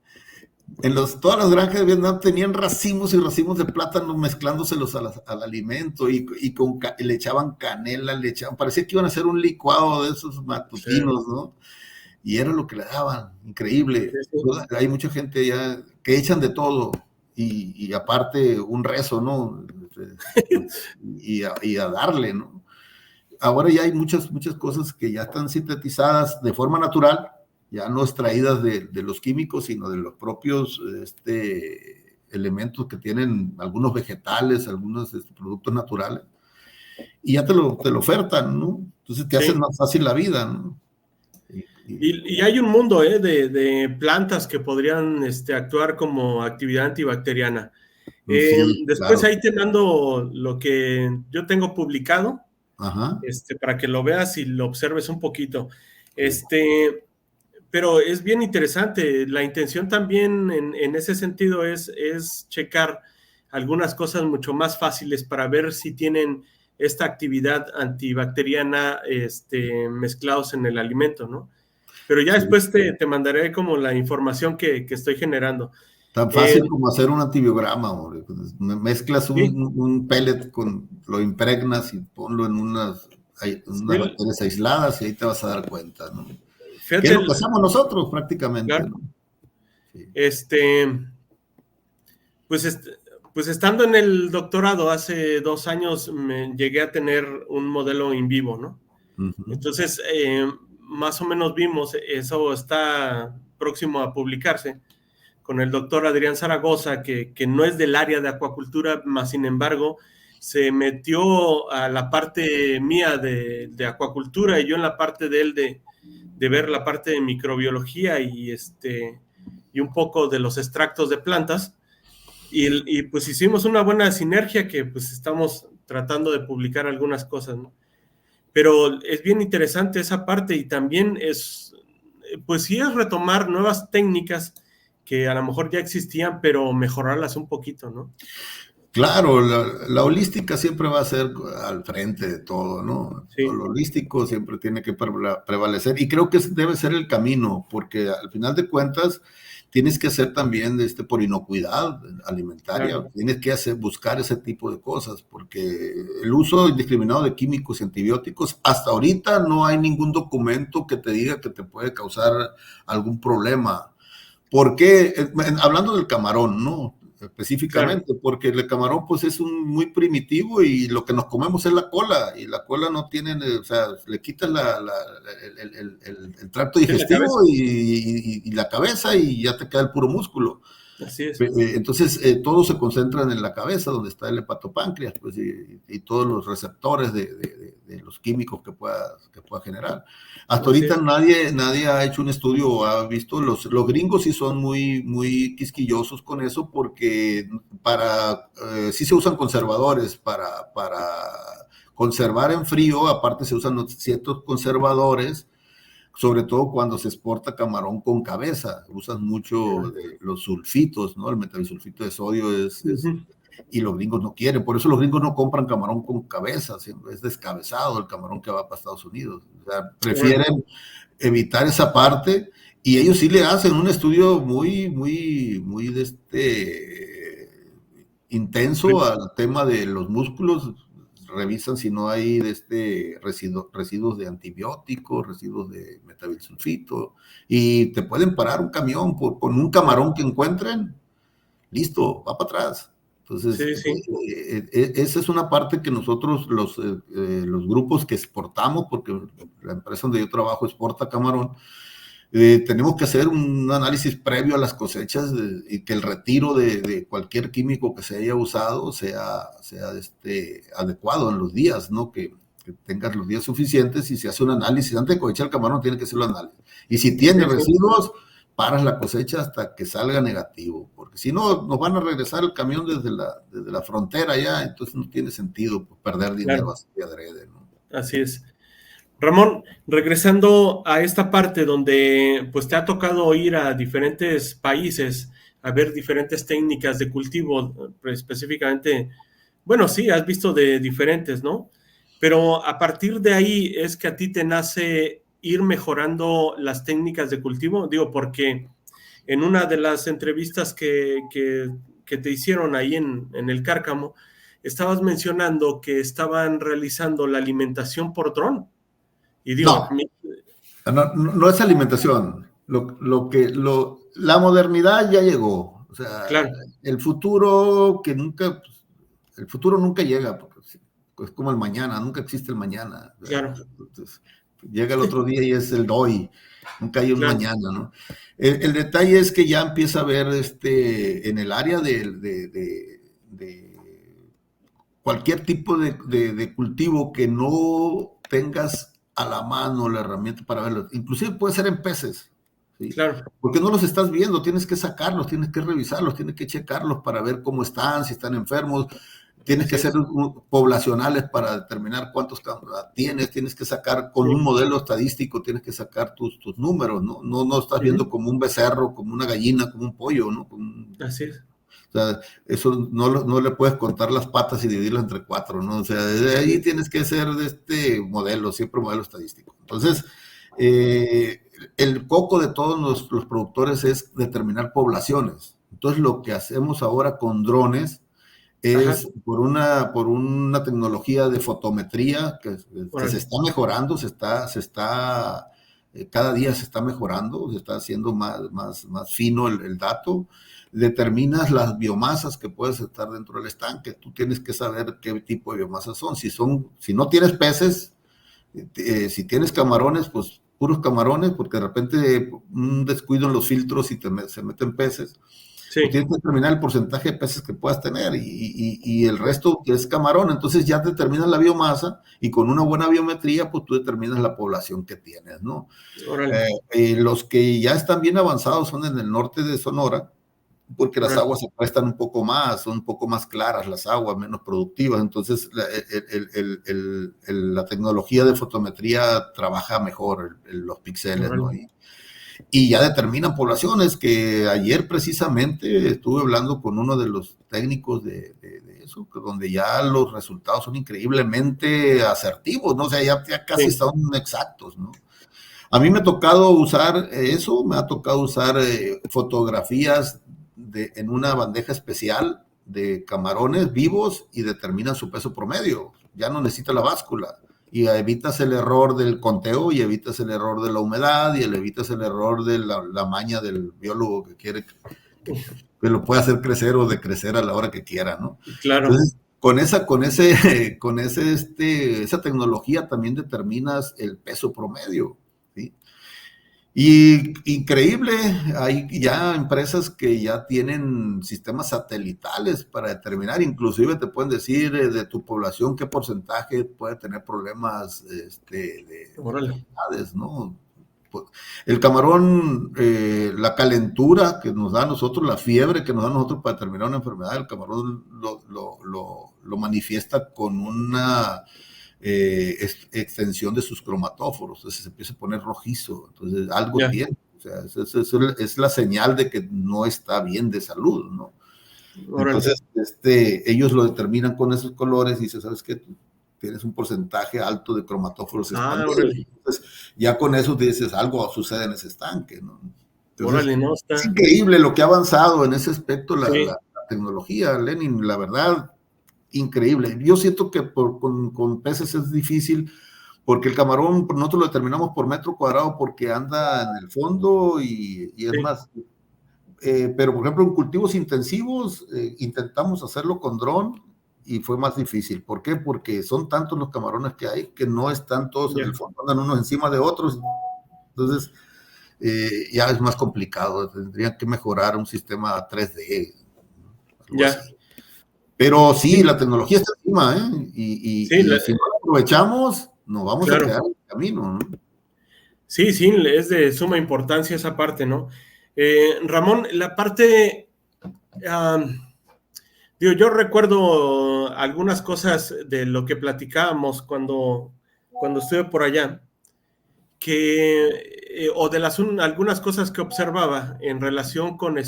todas las granjas de Vietnam tenían racimos y racimos de plátano mezclándoselos al alimento y le echaban canela, parecía que iban a hacer un licuado de esos Sí, matutinos, ¿no? Y era lo que le daban, increíble. sí, sí. Hay mucha gente ya que echan de todo y aparte un rezo, ¿no? Y a darle, ¿no? Ahora ya hay muchas cosas que ya están sintetizadas de forma natural, ya no extraídas de los químicos, sino de los propios elementos que tienen algunos vegetales, algunos productos naturales, y ya te lo ofertan, ¿no? Entonces te hacen Sí. más fácil la vida, ¿no? Y hay un mundo de plantas que podrían actuar como actividad antibacteriana. Sí, Después claro. ahí te mando lo que yo tengo publicado, Ajá. para que lo veas y lo observes un poquito. Sí. Pero es bien interesante. La intención también en ese sentido es checar algunas cosas mucho más fáciles para ver si tienen esta actividad antibacteriana mezclados en el alimento, ¿no? Pero ya Sí. después te mandaré como la información que estoy generando. Tan Eh, fácil como hacer un antibiograma, hombre. Mezclas sí, un pellet lo impregnas y ponlo en unas sí, bacterias aisladas y ahí te vas a dar cuenta, ¿no? ¿Qué es fíjate, lo que hacemos nosotros prácticamente, claro, ¿no? Sí. este, pues Pues estando en el doctorado hace 2 años me llegué a tener un modelo in vivo, ¿no? Ujú. Entonces, más o menos vimos, eso está próximo a publicarse, con el doctor Adrián Zaragoza, que no es del área de acuacultura, más sin embargo, se metió a la parte mía de acuacultura y yo en la parte de él de ver la parte de microbiología y un poco de los extractos de plantas. Y pues hicimos una buena sinergia que pues estamos tratando de publicar algunas cosas, ¿no? Pero es bien interesante esa parte y también pues sí es retomar nuevas técnicas que a lo mejor ya existían, pero mejorarlas un poquito, ¿no? Claro, la holística siempre va a ser al frente de todo, ¿no? Sí, Lo holístico siempre tiene que prevalecer y creo que ese debe ser el camino, porque al final de cuentas tienes que hacer también por inocuidad alimentaria, claro. tienes que buscar ese tipo de cosas, porque el uso indiscriminado de químicos y antibióticos, hasta ahorita no hay ningún documento que te diga que te puede causar algún problema. ¿Por qué? Hablando del camarón, ¿no? Claro, Específicamente, porque el camarón pues es muy primitivo y lo que nos comemos es la cola y la cola no tiene, o sea, le quitas el tracto sí, la cabeza. digestivo y la cabeza y ya te queda el puro músculo. Así es. Entonces, todos se concentran en la cabeza, donde está el hepatopáncreas, pues, y todos los receptores de los químicos que pueda generar. Hasta Así ahorita es. nadie ha hecho un estudio o ha visto, los gringos sí son muy quisquillosos con eso, porque sí se usan conservadores para conservar en frío, aparte se usan ciertos conservadores sobre todo cuando se exporta camarón con cabeza, usan mucho los sulfitos, ¿no? El metabisulfito de sodio Ujú. y los gringos no quieren, por eso los gringos no compran camarón con cabeza, siempre es descabezado el camarón que va para Estados Unidos, o sea, Órale. prefieren evitar esa parte y ellos sí le hacen un estudio muy intenso al tema de los músculos, revisan si no hay residuos de antibióticos, residuos de metabilsulfito, y te pueden parar un camión con un camarón que encuentren, listo, va para atrás. Entonces, Sí, sí. esa es una parte que nosotros, los grupos que exportamos, porque la empresa donde yo trabajo exporta camarón, tenemos que hacer un análisis previo a las cosechas y que el retiro de cualquier químico que se haya usado sea adecuado en los días, ¿no? Que tengas los días suficientes y se hace un análisis. Antes de cosechar el camarón tiene que hacer un análisis. Y si tiene Sí, sí. residuos, paras la cosecha hasta que salga negativo, porque si no, nos van a regresar el camión desde la frontera ya, entonces no tiene sentido pues, perder dinero Claro, así de adrede, ¿no? así es. Ramón, regresando a esta parte donde pues te ha tocado ir a diferentes países a ver diferentes técnicas de cultivo, específicamente, bueno, sí, has visto de diferentes, ¿no? Pero a partir de ahí es que a ti te nace ir mejorando las técnicas de cultivo, digo, porque en una de las entrevistas que te hicieron ahí en el Cárcamo, estabas mencionando que estaban realizando la alimentación por dron. Y digo, No, no es alimentación. La modernidad ya llegó. O sea, claro, el futuro el futuro nunca llega, porque es como el mañana, nunca existe el mañana. claro, Entonces, llega el otro día y es el hoy, nunca hay un claro, mañana, ¿no? El detalle es que ya empieza a haber en el área de cualquier tipo de cultivo que no tengas a la mano la herramienta para verlo. Inclusive puede ser en peces, ¿sí? claro, Porque no los estás viendo, tienes que sacarlos, tienes que revisarlos, tienes que checarlos para ver cómo están, si están enfermos, tienes que así hacer es. poblacionales para determinar cuántos tienes que sacar con un Sí, modelo estadístico, tienes que sacar tus números, ¿no? No estás viendo ujú, como un becerro, como una gallina, como un pollo, ¿no? Como así es, o sea, eso no le puedes contar las patas y dividirlas entre cuatro, ¿no? O sea, desde así ahí es, tienes que ser de este modelo, siempre modelo estadístico. Entonces, eh, el coco de todos los productores es determinar poblaciones. Entonces, lo que hacemos ahora con drones ajá, es por una tecnología de fotometría que se órale, está mejorando, se está cada día se está mejorando, se está haciendo más fino el dato. Determinas las biomasas que puedes estar dentro del estanque. Tú tienes que saber qué tipo de biomasas son. Si no tienes peces, si tienes camarones, pues puros camarones, porque de repente un descuido en los filtros y se meten peces. Sí. Pues tienes que determinar el porcentaje de peces que puedas tener y el resto que es camarón. Entonces ya determinas la biomasa y con una buena biometría, pues tú determinas la población que tienes, ¿no? Los que ya están bien avanzados son en el norte de Sonora, porque las aguas se prestan un poco más, son un poco más claras las aguas, menos productivas. Entonces la tecnología de fotometría trabaja mejor los píxeles, ¿no? Y ya determinan poblaciones, que ayer precisamente estuve hablando con uno de los técnicos de eso, donde ya los resultados son increíblemente asertivos, ¿no? O sea, ya casi son exactos, ¿no? A mí me ha tocado usar eso, me ha tocado usar fotografías en una bandeja especial de camarones vivos y determinan su peso promedio, ya no necesita la báscula. Y evitas el error del conteo y evitas el error de la humedad y evitas el error de la maña del biólogo que quiere que lo pueda hacer crecer o decrecer a la hora que quiera, ¿no? Claro. Entonces, esa tecnología también determinas el peso promedio, ¿sí? Y increíble, hay ya empresas que ya tienen sistemas satelitales para determinar, inclusive te pueden decir de tu población qué porcentaje puede tener problemas de enfermedades, ¿no? El camarón, la calentura que nos da a nosotros, la fiebre que nos da a nosotros para determinar una enfermedad, el camarón lo manifiesta con una extensión de sus cromatóforos, entonces se empieza a poner rojizo, entonces algo tiene, o sea, es la señal de que no está bien de salud, ¿no? Entonces, ellos lo determinan con esos colores y dicen, ¿sabes qué? Tú tienes un porcentaje alto de cromatóforos expandidos. Entonces, ya con eso dices, algo sucede en ese estanque, ¿no? Entonces, es increíble lo que ha avanzado en ese aspecto la tecnología, Lenin, la verdad, increíble. Yo siento que con peces es difícil porque el camarón nosotros lo determinamos por metro cuadrado porque anda en el fondo y es más. Pero, por ejemplo, en cultivos intensivos intentamos hacerlo con dron y fue más difícil. ¿Por qué? Porque son tantos los camarones que hay que no están todos en el fondo, andan unos encima de otros. Entonces, ya es más complicado. Tendrían que mejorar un sistema 3D. Así. Pero sí, la tecnología está encima, ¿eh? Y si no la aprovechamos, nos vamos a quedar en el camino, ¿no? Sí, es de suma importancia esa parte, ¿no? Ramón, la parte, yo recuerdo algunas cosas de lo que platicábamos cuando estuve por allá, o de algunas cosas que observaba en relación con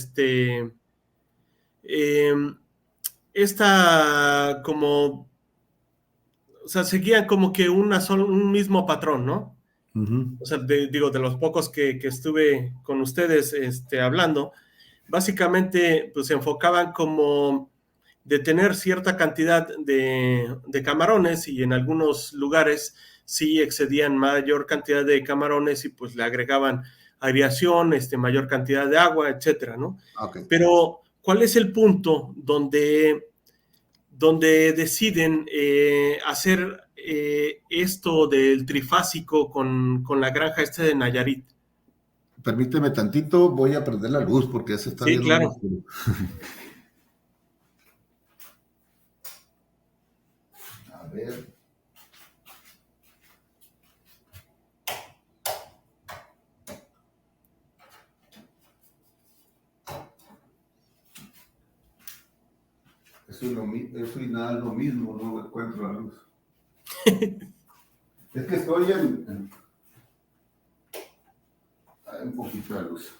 esta como, o sea, seguían como que un mismo patrón, ¿no? O sea, de los pocos que estuve con ustedes hablando, básicamente pues se enfocaban como de tener cierta cantidad de camarones y en algunos lugares sí excedían mayor cantidad de camarones y pues le agregaban aireación, mayor cantidad de agua, etcétera, ¿no? Okay. Pero, ¿cuál es el punto donde deciden hacer esto del trifásico con la granja de Nayarit? Permíteme tantito, voy a prender la luz porque ya se está viendo. Claro. A ver. Eso y nada es lo mismo, no encuentro la luz. Es que estoy en un poquito de luz.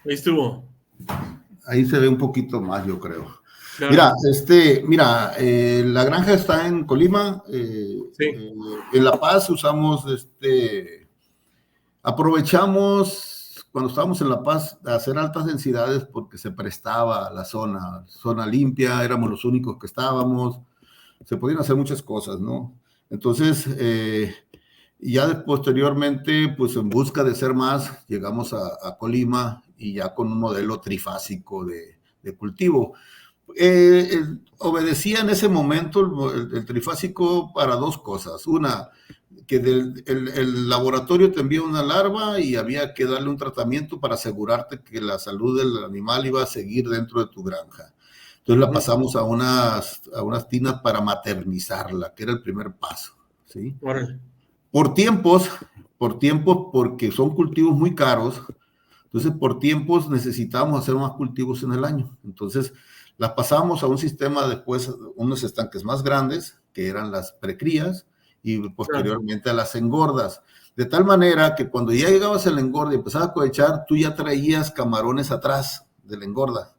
Ahí estuvo. Ahí se ve un poquito más, yo creo. Claro. Mira, la granja está en Colima. En La Paz usamos, aprovechamos cuando estábamos en La Paz a hacer altas densidades porque se prestaba la zona limpia, éramos los únicos que estábamos, se podían hacer muchas cosas, ¿no? Entonces, Y ya posteriormente, pues en busca de ser más, llegamos a Colima y ya con un modelo trifásico de cultivo. Obedecía en ese momento el trifásico para dos cosas. Una, que el laboratorio te envía una larva y había que darle un tratamiento para asegurarte que la salud del animal iba a seguir dentro de tu granja. Entonces la pasamos a unas tinas para maternizarla, que era el primer paso, ¿sí? Órale. Por tiempos, porque son cultivos muy caros, entonces por tiempos necesitábamos hacer más cultivos en el año. Entonces las pasamos a un sistema después, unos estanques más grandes, que eran las precrías, y posteriormente a las engordas. De tal manera que cuando ya llegabas al engorde y empezabas a cosechar, tú ya traías camarones atrás de la engorda,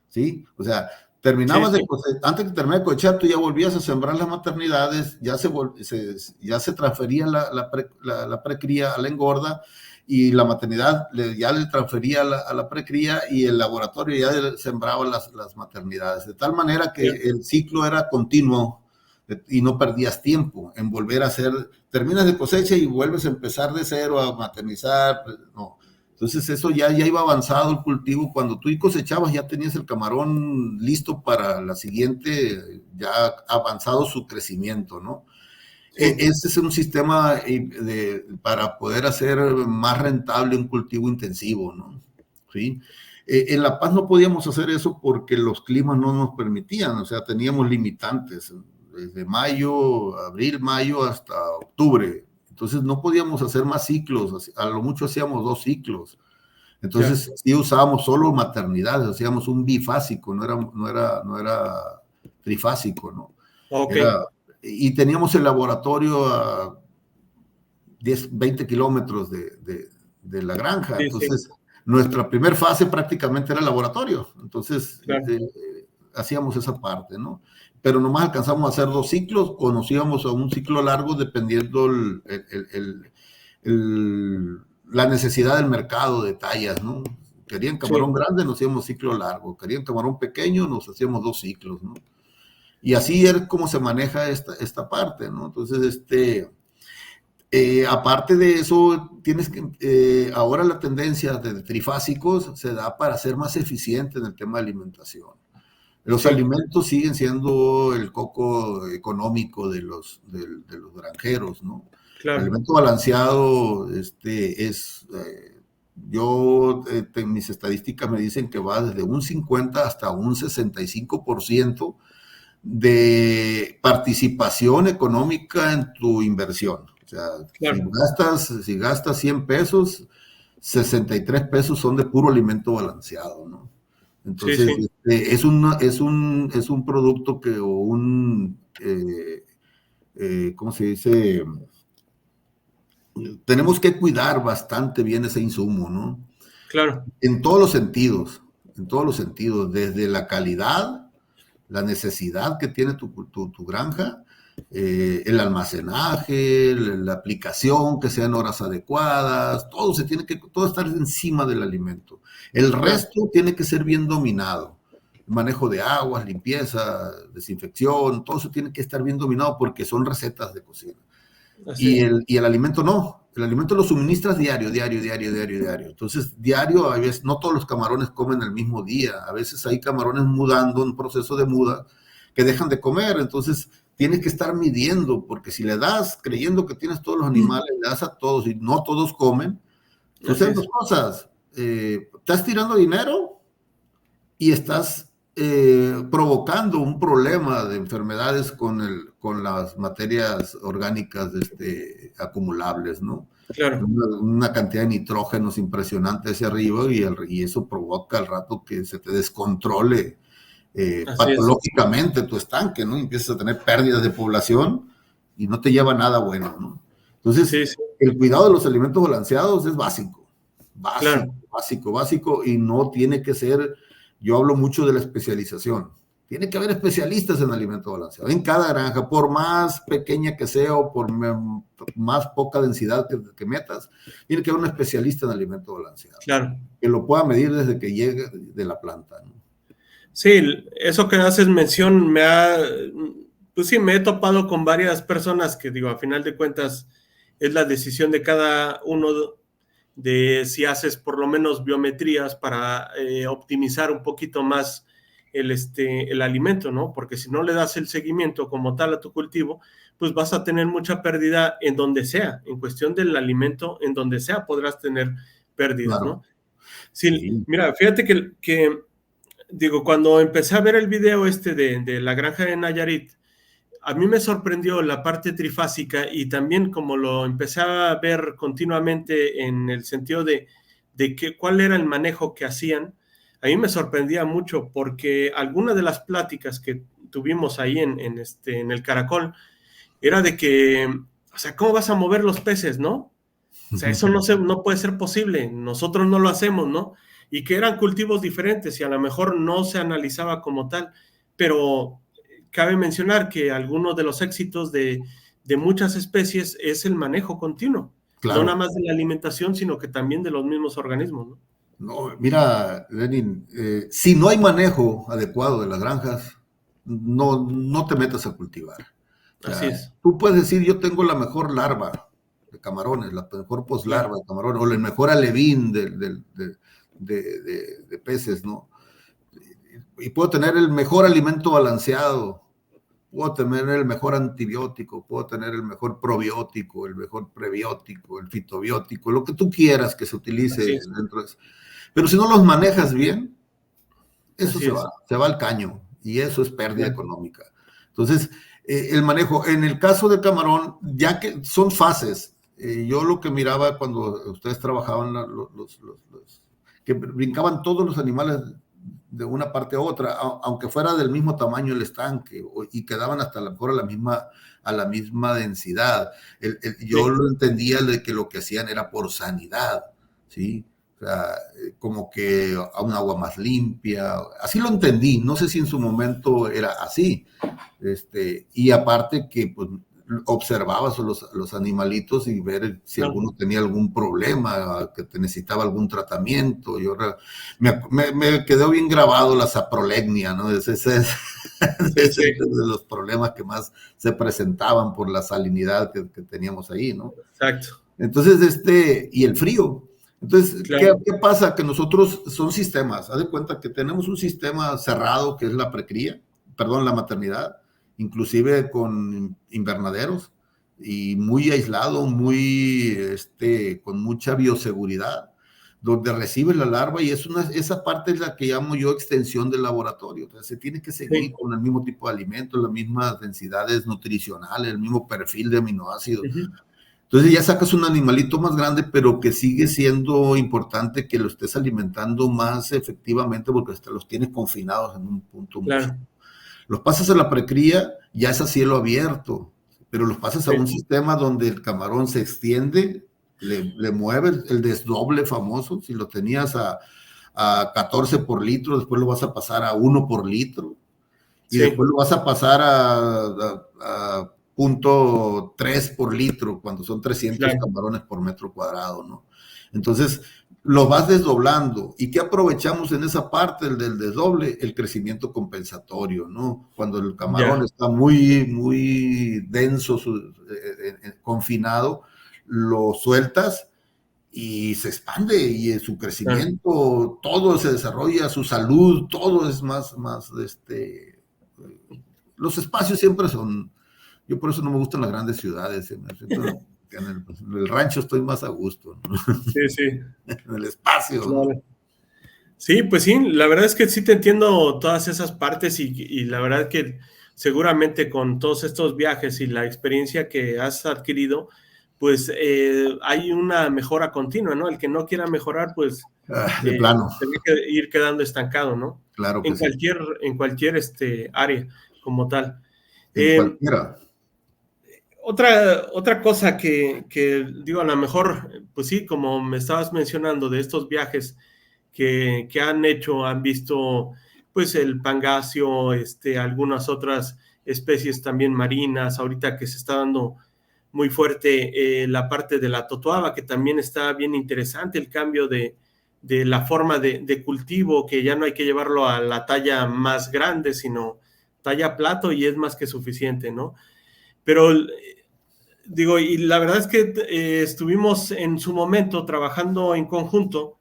¿sí? O sea, terminabas de cosechar, antes de terminar de cosechar, tú ya volvías a sembrar las maternidades, ya se transfería la precría a la engorda, y la maternidad ya le transfería a la precría, y el laboratorio ya sembraba las maternidades, de tal manera que el ciclo era continuo y no perdías tiempo en volver a hacer, terminas de cosecha y vuelves a empezar de cero a maternizar, no. Entonces eso ya iba avanzado el cultivo. Cuando tú cosechabas ya tenías el camarón listo para la siguiente, ya avanzado su crecimiento, ¿no? Sí. Ese es un sistema para poder hacer más rentable un cultivo intensivo, ¿no? ¿Sí? En La Paz no podíamos hacer eso porque los climas no nos permitían, o sea, teníamos limitantes desde abril, mayo hasta octubre. Entonces no podíamos hacer más ciclos, a lo mucho hacíamos 2 ciclos. Entonces sí usábamos solo maternidades, hacíamos un bifásico, no era trifásico, ¿no? Okay. Y teníamos el laboratorio a 10, 20 kilómetros de la granja. Entonces, nuestra primera fase prácticamente era el laboratorio. Entonces, hacíamos esa parte, ¿no? Pero nomás alcanzamos a hacer 2 ciclos o nos íbamos a un ciclo largo dependiendo la necesidad del mercado de tallas, ¿no? Querían camarón grande, nos hacíamos ciclo largo. Querían camarón pequeño, nos hacíamos 2 ciclos, ¿no? Y así es como se maneja esta parte, ¿no? Entonces, aparte de eso, tienes que, ahora la tendencia de trifásicos se da para ser más eficiente en el tema de alimentación. Los alimentos siguen siendo el coco económico de los granjeros, ¿no? Claro. El alimento balanceado mis estadísticas me dicen que va desde un 50 hasta un 65% de participación económica en tu inversión. O sea, si gastas 100 pesos, 63 pesos son de puro alimento balanceado, ¿no? Entonces, es un producto ¿cómo se dice? Tenemos que cuidar bastante bien ese insumo, ¿no? Claro. En todos los sentidos, desde la calidad, la necesidad que tiene tu granja, el almacenaje, la aplicación, que sean horas adecuadas, todo estar encima del alimento. El resto tiene que ser bien dominado. El manejo de aguas, limpieza, desinfección, todo eso tiene que estar bien dominado porque son recetas de cocina. Y el alimento no. El alimento lo suministras diario. Entonces, diario, a veces, no todos los camarones comen el mismo día. A veces hay camarones mudando, un proceso de muda, que dejan de comer. Entonces, tienes que estar midiendo, porque si le das, creyendo que tienes todos los animales, le das a todos y no todos comen, suceden dos cosas. Estás tirando dinero y estás provocando un problema de enfermedades con las materias orgánicas acumulables, ¿no? Claro. Una cantidad de nitrógenos impresionante hacia arriba y eso provoca al rato que se te descontrole patológicamente tu estanque, ¿no? Empiezas a tener pérdidas de población y no te lleva a nada bueno, ¿no? Entonces, el cuidado de los alimentos balanceados es básico, y no tiene que ser. Yo hablo mucho de la especialización. Tiene que haber especialistas en alimento balanceado. En cada granja, por más pequeña que sea o por más poca densidad que metas, tiene que haber un especialista en alimento balanceado. Claro. Que lo pueda medir desde que llegue de la planta, ¿no? Sí, eso que haces mención me he topado con varias personas que, digo, a final de cuentas, es la decisión de cada uno de si haces por lo menos biometrías para optimizar un poquito más el alimento, ¿no? Porque si no le das el seguimiento como tal a tu cultivo, pues vas a tener mucha pérdida en donde sea, en cuestión del alimento, en donde sea podrás tener pérdidas, Claro. ¿no? Sí, Sí. mira, fíjate que digo, cuando empecé a ver el video de la granja de Nayarit, a mí me sorprendió la parte trifásica y también como lo empecé a ver continuamente en el sentido de que, cuál era el manejo que hacían. A mí me sorprendía mucho porque algunas de las pláticas que tuvimos ahí en el Caracol era de que, o sea, ¿cómo vas a mover los peces, no? O sea, eso no puede ser posible, nosotros no lo hacemos, ¿no? Y que eran cultivos diferentes y a lo mejor no se analizaba como tal, pero cabe mencionar que algunos de los éxitos de muchas especies es el manejo continuo, no nada Claro. más de la alimentación, sino que también de los mismos organismos, ¿no? No, mira, Lenin, si no hay manejo adecuado de las granjas, no te metas a cultivar. O Así sea, es. tú puedes decir, yo tengo la mejor larva de camarones, la mejor poslarva Claro. de camarones, o el mejor alevín de peces, ¿no? Y puedo tener el mejor alimento balanceado, puedo tener el mejor antibiótico, puedo tener el mejor probiótico, el mejor prebiótico, el fitobiótico, lo que tú quieras que se utilice Así es. dentro de eso. Pero si no los manejas bien, eso Así es. se va al caño y eso es pérdida Claro. económica. Entonces, el manejo, en el caso de camarón, ya que son fases, yo lo que miraba cuando ustedes trabajaban, que brincaban todos los animales de una parte a otra, aunque fuera del mismo tamaño el estanque, y quedaban hasta a lo mejor a la misma densidad. Yo Sí. lo entendía de que lo que hacían era por sanidad, ¿sí? O sea, como que a un agua más limpia, así lo entendí, no sé si en su momento era así, y aparte que pues, observabas los animalitos y ver si Claro. alguno tenía algún problema, que necesitaba algún tratamiento. Me quedó bien grabado la saprolegnia, ¿no? Sí, sí. De los problemas que más se presentaban por la salinidad que teníamos ahí, ¿no? Exacto. Entonces, y el frío. Entonces, Claro. ¿qué pasa? Que nosotros son sistemas. Haz de cuenta que tenemos un sistema cerrado que es la precría, perdón, la maternidad, inclusive con invernaderos y muy aislado, con mucha bioseguridad, donde recibes la larva y esa parte es la que llamo yo extensión del laboratorio. Entonces, se tiene que seguir Sí. con el mismo tipo de alimentos, las mismas densidades nutricionales, el mismo perfil de aminoácidos. Uh-huh. Entonces ya sacas un animalito más grande, pero que sigue siendo importante que lo estés alimentando más efectivamente porque hasta los tienes confinados en un punto muy Claro. fijo. Los pasas a la precría, ya es a cielo abierto, pero los pasas a Sí. un sistema donde el camarón se extiende, le mueve el desdoble famoso, si lo tenías a 14 por litro, después lo vas a pasar a 1 por litro, y Sí. después lo vas a pasar a 0.3 por litro, cuando son 300 Claro. camarones por metro cuadrado, ¿no? Entonces, lo vas desdoblando. ¿Y qué aprovechamos en esa parte del desdoble? El crecimiento compensatorio, ¿no? Cuando el camarón Ya. está muy, muy denso, confinado, lo sueltas y se expande y su Claro. crecimiento, todo se desarrolla, su salud, todo es más, los espacios siempre son, yo por eso no me gustan las grandes ciudades, en el rancho estoy más a gusto, ¿no? Sí, sí. En el espacio, ¿no? Claro. Sí, pues sí, la verdad es que sí te entiendo todas esas partes y la verdad que seguramente con todos estos viajes y la experiencia que has adquirido, pues hay una mejora continua, ¿no? El que no quiera mejorar, pues De plano, tiene que ir quedando estancado, ¿no? claro que sí, En cualquier área como tal. en Eh, cualquiera. otra cosa que digo, a lo mejor, pues sí, como me estabas mencionando de estos viajes que han hecho, han visto pues el pangasio, algunas otras especies también marinas, ahorita que se está dando muy fuerte la parte de la totoaba, que también está bien interesante el cambio de la forma de cultivo, que ya no hay que llevarlo a la talla más grande, sino talla plato y es más que suficiente, ¿no? Pero digo, y la verdad es que estuvimos en su momento trabajando en conjunto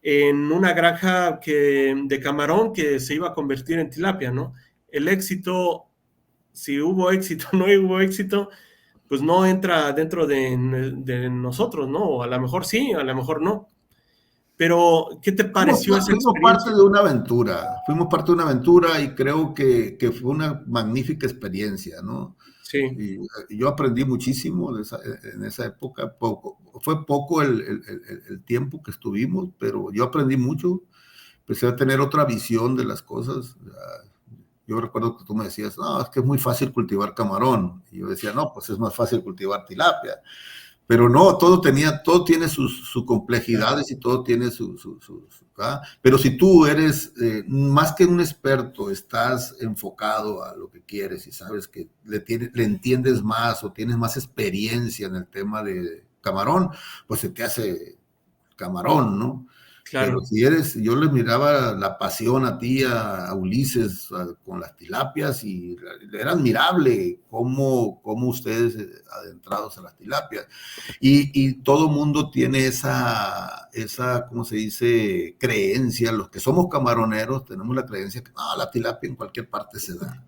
en una granja de camarón que se iba a convertir en tilapia, ¿no? El éxito, si hubo éxito o no hubo éxito, pues no entra dentro de nosotros, ¿no? O a lo mejor sí, a lo mejor no. Pero, ¿qué te pareció esa Fuimos parte experiencia? de una aventura, fuimos parte de una aventura y creo que fue una magnífica experiencia, ¿no? Sí, Y yo aprendí muchísimo en esa época, fue poco el tiempo que estuvimos, pero yo aprendí mucho, empecé a tener otra visión de las cosas. Yo recuerdo que tú me decías, no, es que es muy fácil cultivar camarón. Y yo decía, no, pues es más fácil cultivar tilapia. Pero no, todo tiene sus claro. complejidades y todo tiene ¿ah? Pero si tú eres, más que un experto, estás enfocado a lo que quieres y sabes que le entiendes más o tienes más experiencia en el tema de camarón, pues se te hace camarón, ¿no? Pero Claro, si eres, yo les miraba la pasión a ti, a Ulises, con las tilapias, y era admirable cómo ustedes adentrados a las tilapias. Y todo mundo tiene ¿cómo se dice? Creencia. Los que somos camaroneros tenemos la creencia que no, la tilapia en cualquier parte se da.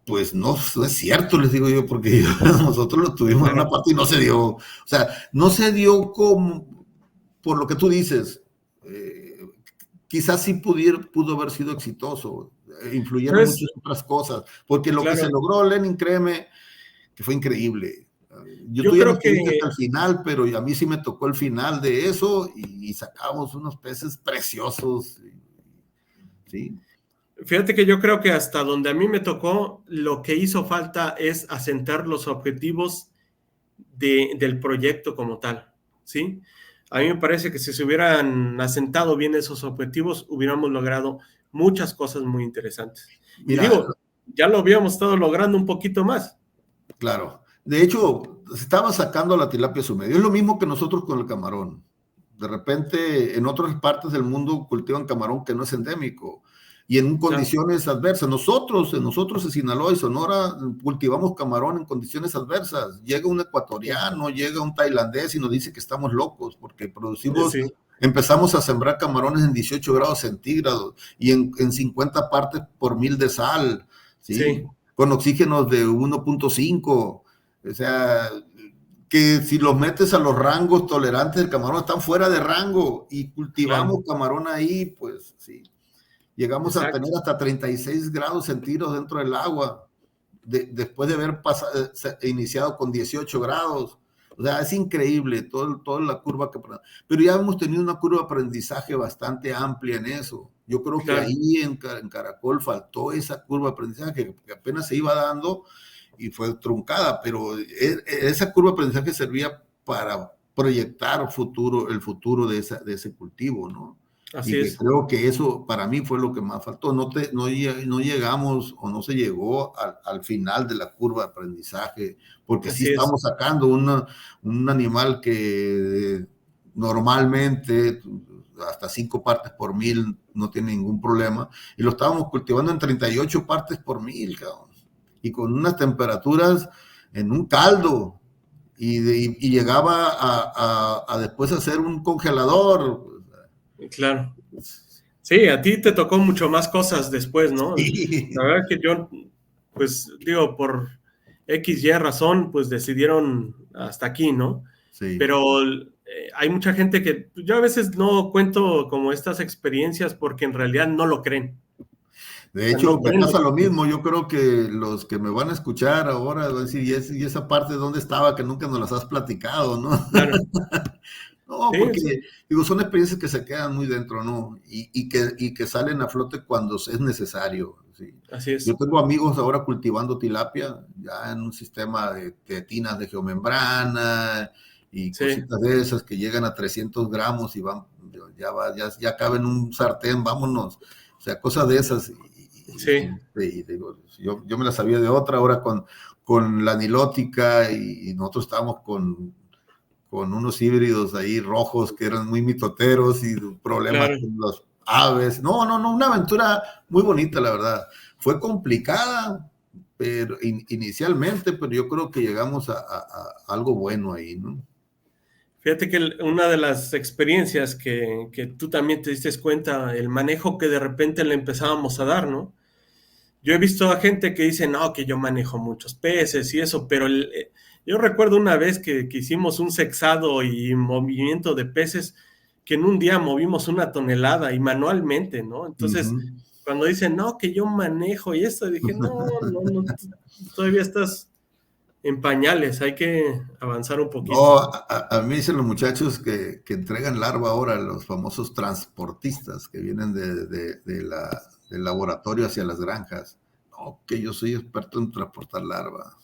Pues no es cierto, les digo yo, porque nosotros lo tuvimos en una claro. parte y no se dio. O sea, no se dio como, por lo que tú dices, quizás sí pudo haber sido exitoso. Influyeron ¿Sabes? muchas otras cosas, porque lo que se Claro, logró, Lenin, créeme, que fue increíble. yo Tú ya no creo estuviste que, hasta el final, pero a mí sí me tocó el final de eso y sacamos unos peces preciosos. ¿Sí? fíjate que yo creo que hasta donde a mí me tocó, lo que hizo falta es asentar los objetivos del proyecto como tal, ¿sí? A mí me parece que si se hubieran asentado bien esos objetivos, hubiéramos logrado muchas cosas muy interesantes. Y Mira, digo, ya lo habíamos estado logrando un poquito más. claro. De hecho, se estaba sacando la tilapia a su medio. Es lo mismo que nosotros con el camarón. De repente, en otras partes del mundo cultivan camarón que no es endémico y en Claro, condiciones adversas. Nosotros en Sinaloa y Sonora cultivamos camarón en condiciones adversas. Llega un ecuatoriano, llega un tailandés y nos dice que estamos locos porque sí, empezamos a sembrar camarones en 18 grados centígrados y en 50 partes por mil de sal, ¿sí? sí, Con oxígenos de 1.5. O sea, que si los metes a los rangos tolerantes del camarón están fuera de rango y claro, cultivamos camarón ahí, pues sí. Llegamos a tener exacto. hasta 36 grados centígrados dentro del agua, después de haber iniciado con 18 grados. O sea, es increíble toda la curva que... Pero ya hemos tenido una curva de aprendizaje bastante amplia en eso. Yo creo que Claro, ahí en Caracol faltó esa curva de aprendizaje que apenas se iba dando y fue truncada, pero esa curva de aprendizaje servía para proyectar el futuro de ese cultivo, ¿no? Y así que es, creo que eso para mí fue lo que más faltó. No llegamos o no se llegó al final de la curva de aprendizaje, porque sí así es, estamos sacando un animal que normalmente hasta 5 partes por mil no tiene ningún problema, y lo estábamos cultivando en 38 partes por mil, cabrón, y con unas temperaturas en un caldo, y llegaba a después hacer un congelador. claro. Sí, a ti te tocó mucho más cosas después, ¿no? La Sí, verdad que yo, pues digo, por X, Y razón, pues decidieron hasta aquí, ¿no? sí. Pero hay mucha gente que yo a veces no cuento como estas experiencias porque en realidad no lo creen. O De sea, no hecho, me creen lo pasa lo que mismo. Yo creo que los que me van a escuchar ahora van a decir, y esa parte de dónde estaba que nunca nos las has platicado, ¿no? claro, No, sí, porque sí, digo, son experiencias que se quedan muy dentro, ¿no? Y que salen a flote cuando es necesario. ¿Sí? así Yo es. tengo amigos ahora cultivando tilapia, ya en un sistema de tinas de geomembrana y Sí, cositas de esas que llegan a 300 gramos y van, ya caben un sartén, vámonos. O sea, cosas de esas. sí, Y digo, yo me la sabía de otra, ahora con la nilótica y nosotros estábamos con unos híbridos ahí rojos que eran muy mitoteros y problemas claro, con los aves. No, una aventura muy bonita, la verdad. Fue complicada, pero inicialmente, pero yo creo que llegamos a algo bueno ahí, ¿no? Fíjate que una de las experiencias que tú también te diste cuenta, el manejo que de repente le empezábamos a dar, ¿no? Yo he visto a gente que dice, no, que yo manejo muchos peces y eso, pero yo recuerdo una vez que hicimos un sexado y movimiento de peces que en un día movimos 1 tonelada y manualmente, ¿no? Entonces, cuando dicen, no, que yo manejo y esto, dije, no, todavía estás en pañales, hay que avanzar un No, poquito. a mí dicen los muchachos que entregan larva ahora, los famosos transportistas que vienen del laboratorio hacia las granjas. No, que yo soy experto en transportar larva.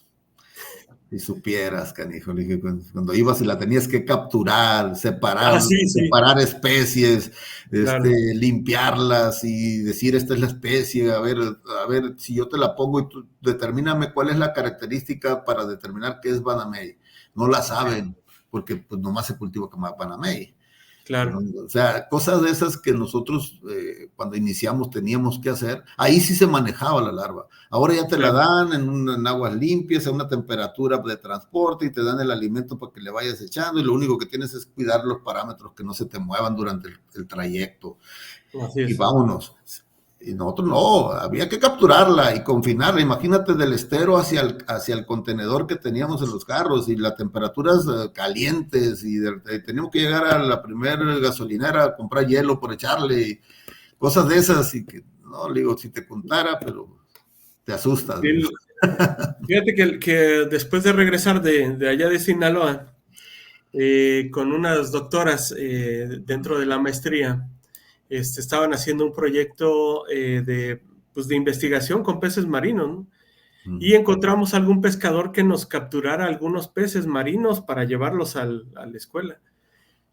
Si supieras, canijo, le dije, cuando ibas y la tenías que capturar, Ah, sí, sí, separar especies, claro. limpiarlas y decir esta es la especie, a ver si yo te la pongo y tú determíname cuál es la característica para determinar qué es Banamey. No la saben, porque pues nomás se cultiva como Banamey. Claro. O sea, cosas de esas que nosotros cuando iniciamos teníamos que hacer, ahí sí se manejaba la larva. Ahora ya te la Claro. dan en aguas limpias, a una temperatura de transporte y te dan el alimento para que le vayas echando y lo único que tienes es cuidar los parámetros que no se te muevan durante el trayecto. Así Y es. vámonos. Y nosotros no, había que capturarla y confinarla. Imagínate del estero hacia el contenedor que teníamos en los carros y las temperaturas calientes y teníamos que llegar a la primera gasolinera a comprar hielo por echarle y cosas de esas. Y que, no, le digo, si te contara, pero te asustas. Fíjate que después de regresar de allá de Sinaloa, con unas doctoras dentro de la maestría, estaban haciendo un proyecto pues de investigación con peces marinos, ¿no? Y encontramos algún pescador que nos capturara algunos peces marinos para llevarlos a la escuela.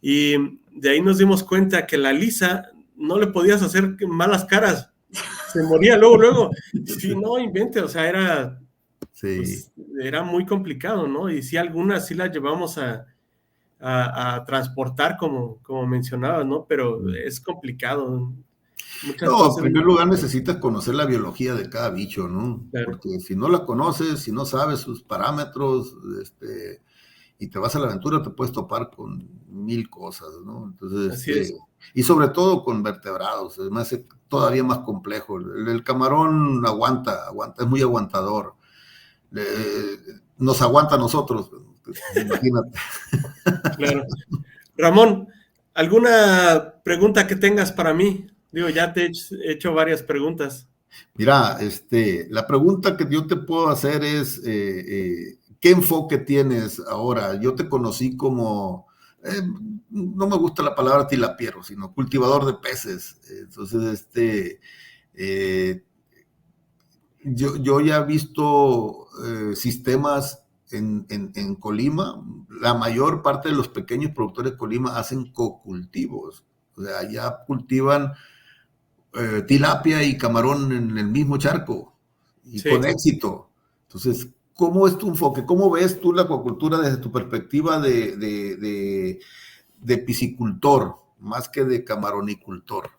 Y de ahí nos dimos cuenta que la Lisa no le podías hacer malas caras, se moría luego. Sí, no invente, o sea, Sí. pues, era muy complicado, ¿no? Y sí, algunas sí las llevamos a transportar, como mencionabas, ¿no? Pero es complicado. Muchas No, en cosas. primer lugar necesitas conocer la biología de cada bicho, ¿no? Claro, Porque si no la conoces, si no sabes sus parámetros, y te vas a la aventura, te puedes topar con mil cosas, ¿no? Entonces, así es. y sobre todo con vertebrados, es más, todavía más complejo. El camarón aguanta, es muy aguantador. Nos aguanta a nosotros, imagínate. Claro. Ramón, ¿alguna pregunta que tengas para mí? Digo, ya te he hecho varias preguntas. Mira, la pregunta que yo te puedo hacer es, ¿qué enfoque tienes ahora? Yo te conocí como, no me gusta la palabra tilapiero, sino cultivador de peces. Entonces, eh, yo ya he visto sistemas en Colima. La mayor parte de los pequeños productores de Colima hacen cocultivos. O sea, ya cultivan tilapia y camarón en el mismo charco y con Sí. éxito. Entonces, ¿cómo es tu enfoque? ¿Cómo ves tú la acuacultura desde tu perspectiva de piscicultor, más que de camaronicultor?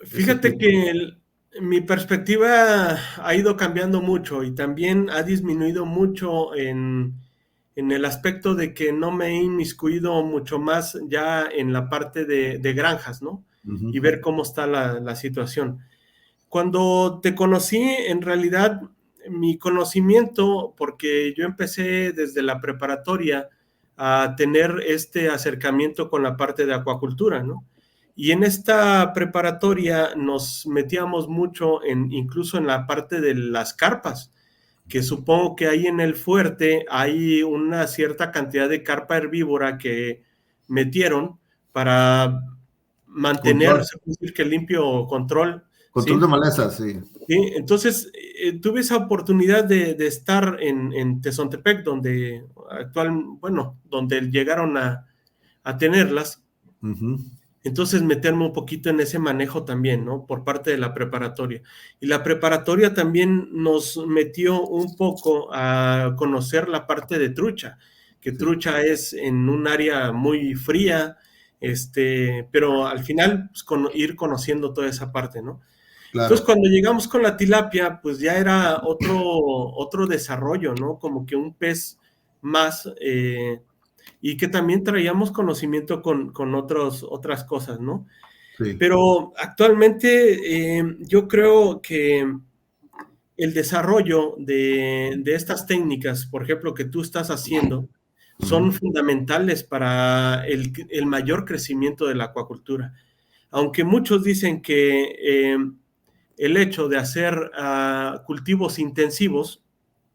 Ese Fíjate tipo de... que mi perspectiva ha ido cambiando mucho y también ha disminuido mucho en el aspecto de que no me he inmiscuido mucho más ya en la parte de granjas, ¿no? Uh -huh. Y ver cómo está la situación. Cuando te conocí, en realidad mi conocimiento, porque yo empecé desde la preparatoria a tener este acercamiento con la parte de acuacultura, ¿no? Y en esta preparatoria nos metíamos mucho incluso en la parte de las carpas, que supongo que ahí en el fuerte hay una cierta cantidad de carpa herbívora que metieron para mantener, Control, se puede decir que limpio control, control de ¿sí? malezas, sí. Sí, entonces tuve esa oportunidad de estar en Tezontepec, donde donde llegaron a tenerlas. Uh -huh. Entonces meterme un poquito en ese manejo también, ¿no? Por parte de la preparatoria. Y la preparatoria también nos metió un poco a conocer la parte de trucha, que Sí. trucha es en un área muy fría, pero al final pues, ir conociendo toda esa parte, ¿no? Entonces, claro. cuando llegamos con la tilapia, pues ya era otro desarrollo, ¿no? Como que un pez más, y que también traíamos conocimiento con otras cosas, ¿no? Sí. Pero actualmente yo creo que el desarrollo de estas técnicas, por ejemplo, que tú estás haciendo, son Ujú, fundamentales para el mayor crecimiento de la acuacultura. Aunque muchos dicen que el hecho de hacer cultivos intensivos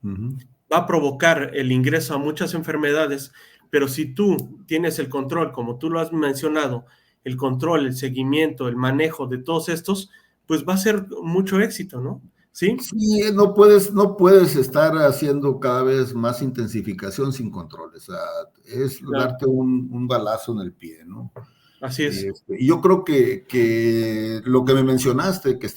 ujú. va a provocar el ingreso a muchas enfermedades, pero si tú tienes el control, como tú lo has mencionado, el control, el seguimiento, el manejo de todos estos, pues va a ser mucho éxito, ¿no? ¿Sí? Sí, no puedes estar haciendo cada vez más intensificación sin controles. O sea, es Claro, darte un balazo en el pie, ¿no? así es. Y yo creo que lo que me mencionaste, que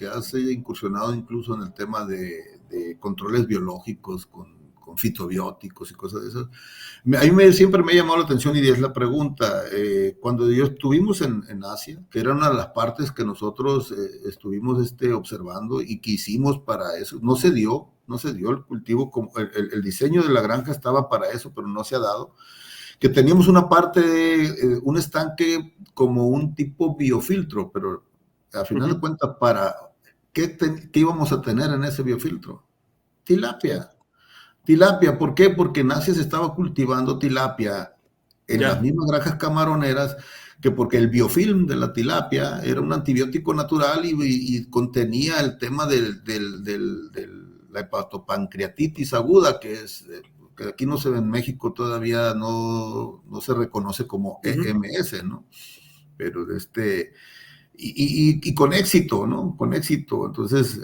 has incursionado incluso en el tema de controles biológicos con fitobióticos y cosas de esas, a mí siempre me ha llamado la atención y es la pregunta, cuando estuvimos en Asia, que era una de las partes que nosotros estuvimos observando y que hicimos para eso, no se dio el cultivo, como el diseño de la granja estaba para eso, pero no se ha dado, que teníamos una parte, un estanque como un tipo biofiltro, pero al final de Ujú. cuentas, ¿qué íbamos a tener en ese biofiltro? Tilapia. Tilapia, ¿por qué? Porque en Asia se estaba cultivando tilapia en las Ya, mismas granjas camaroneras, que porque el biofilm de la tilapia era un antibiótico natural y contenía el tema de la hepatopancreatitis aguda, que aquí no se ve en México todavía, no se reconoce como ujú, EMS, ¿no? Pero y con éxito, ¿no? Con éxito. Entonces,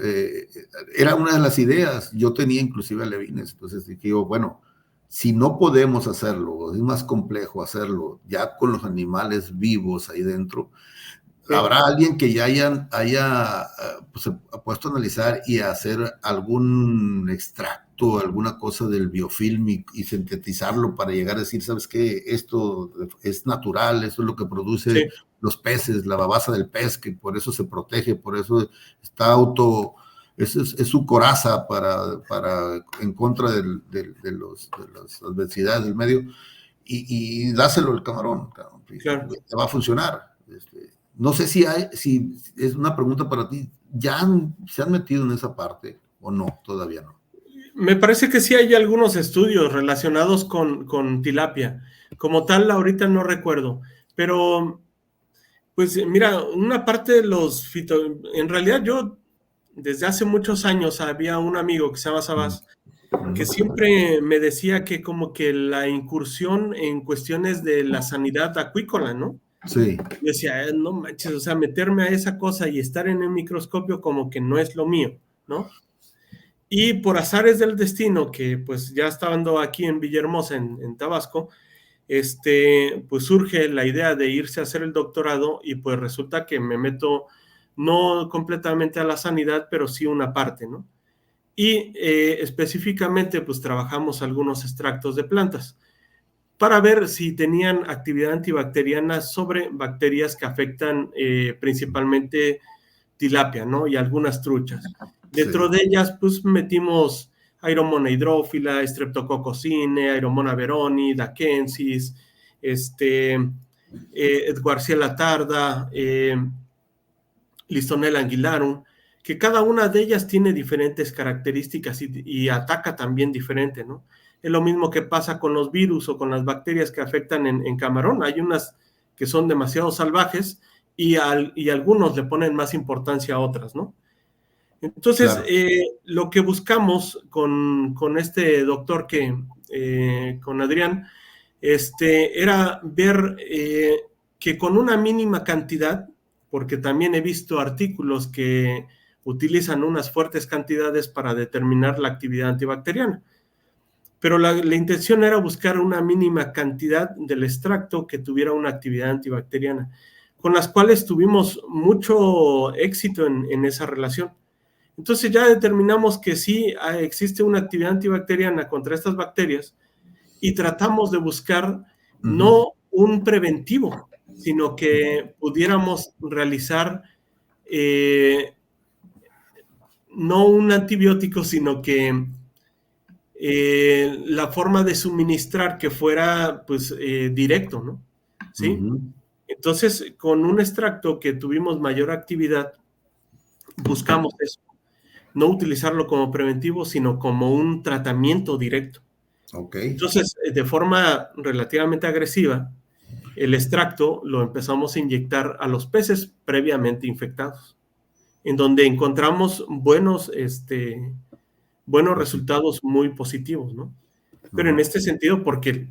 era una de las ideas. Yo tenía inclusive alevines. Entonces dije, bueno, si no podemos hacerlo, es más complejo hacerlo ya con los animales vivos ahí dentro, sí, habrá alguien que ya haya pues, se ha puesto a analizar y a hacer algún extracto, alguna cosa del biofilm y sintetizarlo para llegar a decir, ¿sabes qué? Esto es natural, esto es lo que produce sí, los peces, la babasa del pez, que por eso se protege, por eso está es su coraza en contra de las adversidades del medio y dáselo al camarón, claro. te va a funcionar. No sé si es una pregunta para ti, se han metido en esa parte o no? Todavía no. Me parece que sí hay algunos estudios relacionados con tilapia. Como tal, ahorita no recuerdo, pero pues mira, una parte de en realidad yo desde hace muchos años había un amigo que se llama Mm, Sabás, que mm. siempre me decía que como que la incursión en cuestiones de la sanidad acuícola, ¿no? Sí, Yo decía, no manches, o sea, meterme a esa cosa y estar en el microscopio como que no es lo mío, ¿no? Y por azares del destino, que pues ya estando aquí en Villahermosa, en Tabasco, pues surge la idea de irse a hacer el doctorado y pues resulta que me meto no completamente a la sanidad, pero sí una parte, ¿no? Y específicamente pues trabajamos algunos extractos de plantas para ver si tenían actividad antibacteriana sobre bacterias que afectan principalmente tilapia, ¿no? Y algunas truchas. sí, Dentro de ellas, pues metimos Airomona hidrófila, Streptococcus cine, Airomona veroni, Dakensis, Edwardiella tarda, Listonella anguilarum, que cada una de ellas tiene diferentes características y ataca también diferente, ¿no? Es lo mismo que pasa con los virus o con las bacterias que afectan en camarón. Hay unas que son demasiado salvajes y algunos le ponen más importancia a otras, ¿no? Entonces, claro. lo que buscamos con este doctor con Adrián, era ver que con una mínima cantidad, porque también he visto artículos que utilizan unas fuertes cantidades para determinar la actividad antibacteriana, pero la intención era buscar una mínima cantidad del extracto que tuviera una actividad antibacteriana, con las cuales tuvimos mucho éxito en esa relación. Entonces ya determinamos que sí existe una actividad antibacteriana contra estas bacterias y tratamos de buscar Ujú. no un preventivo, sino que pudiéramos realizar no un antibiótico, sino que la forma de suministrar que fuera pues directo, ¿no? ¿Sí? Ujú. Entonces, con un extracto que tuvimos mayor actividad, buscamos eso, no utilizarlo como preventivo, sino como un tratamiento directo. Ok. Entonces, de forma relativamente agresiva, el extracto lo empezamos a inyectar a los peces previamente infectados, en donde encontramos buenos resultados muy positivos, ¿no? Pero en Ujú. este sentido, porque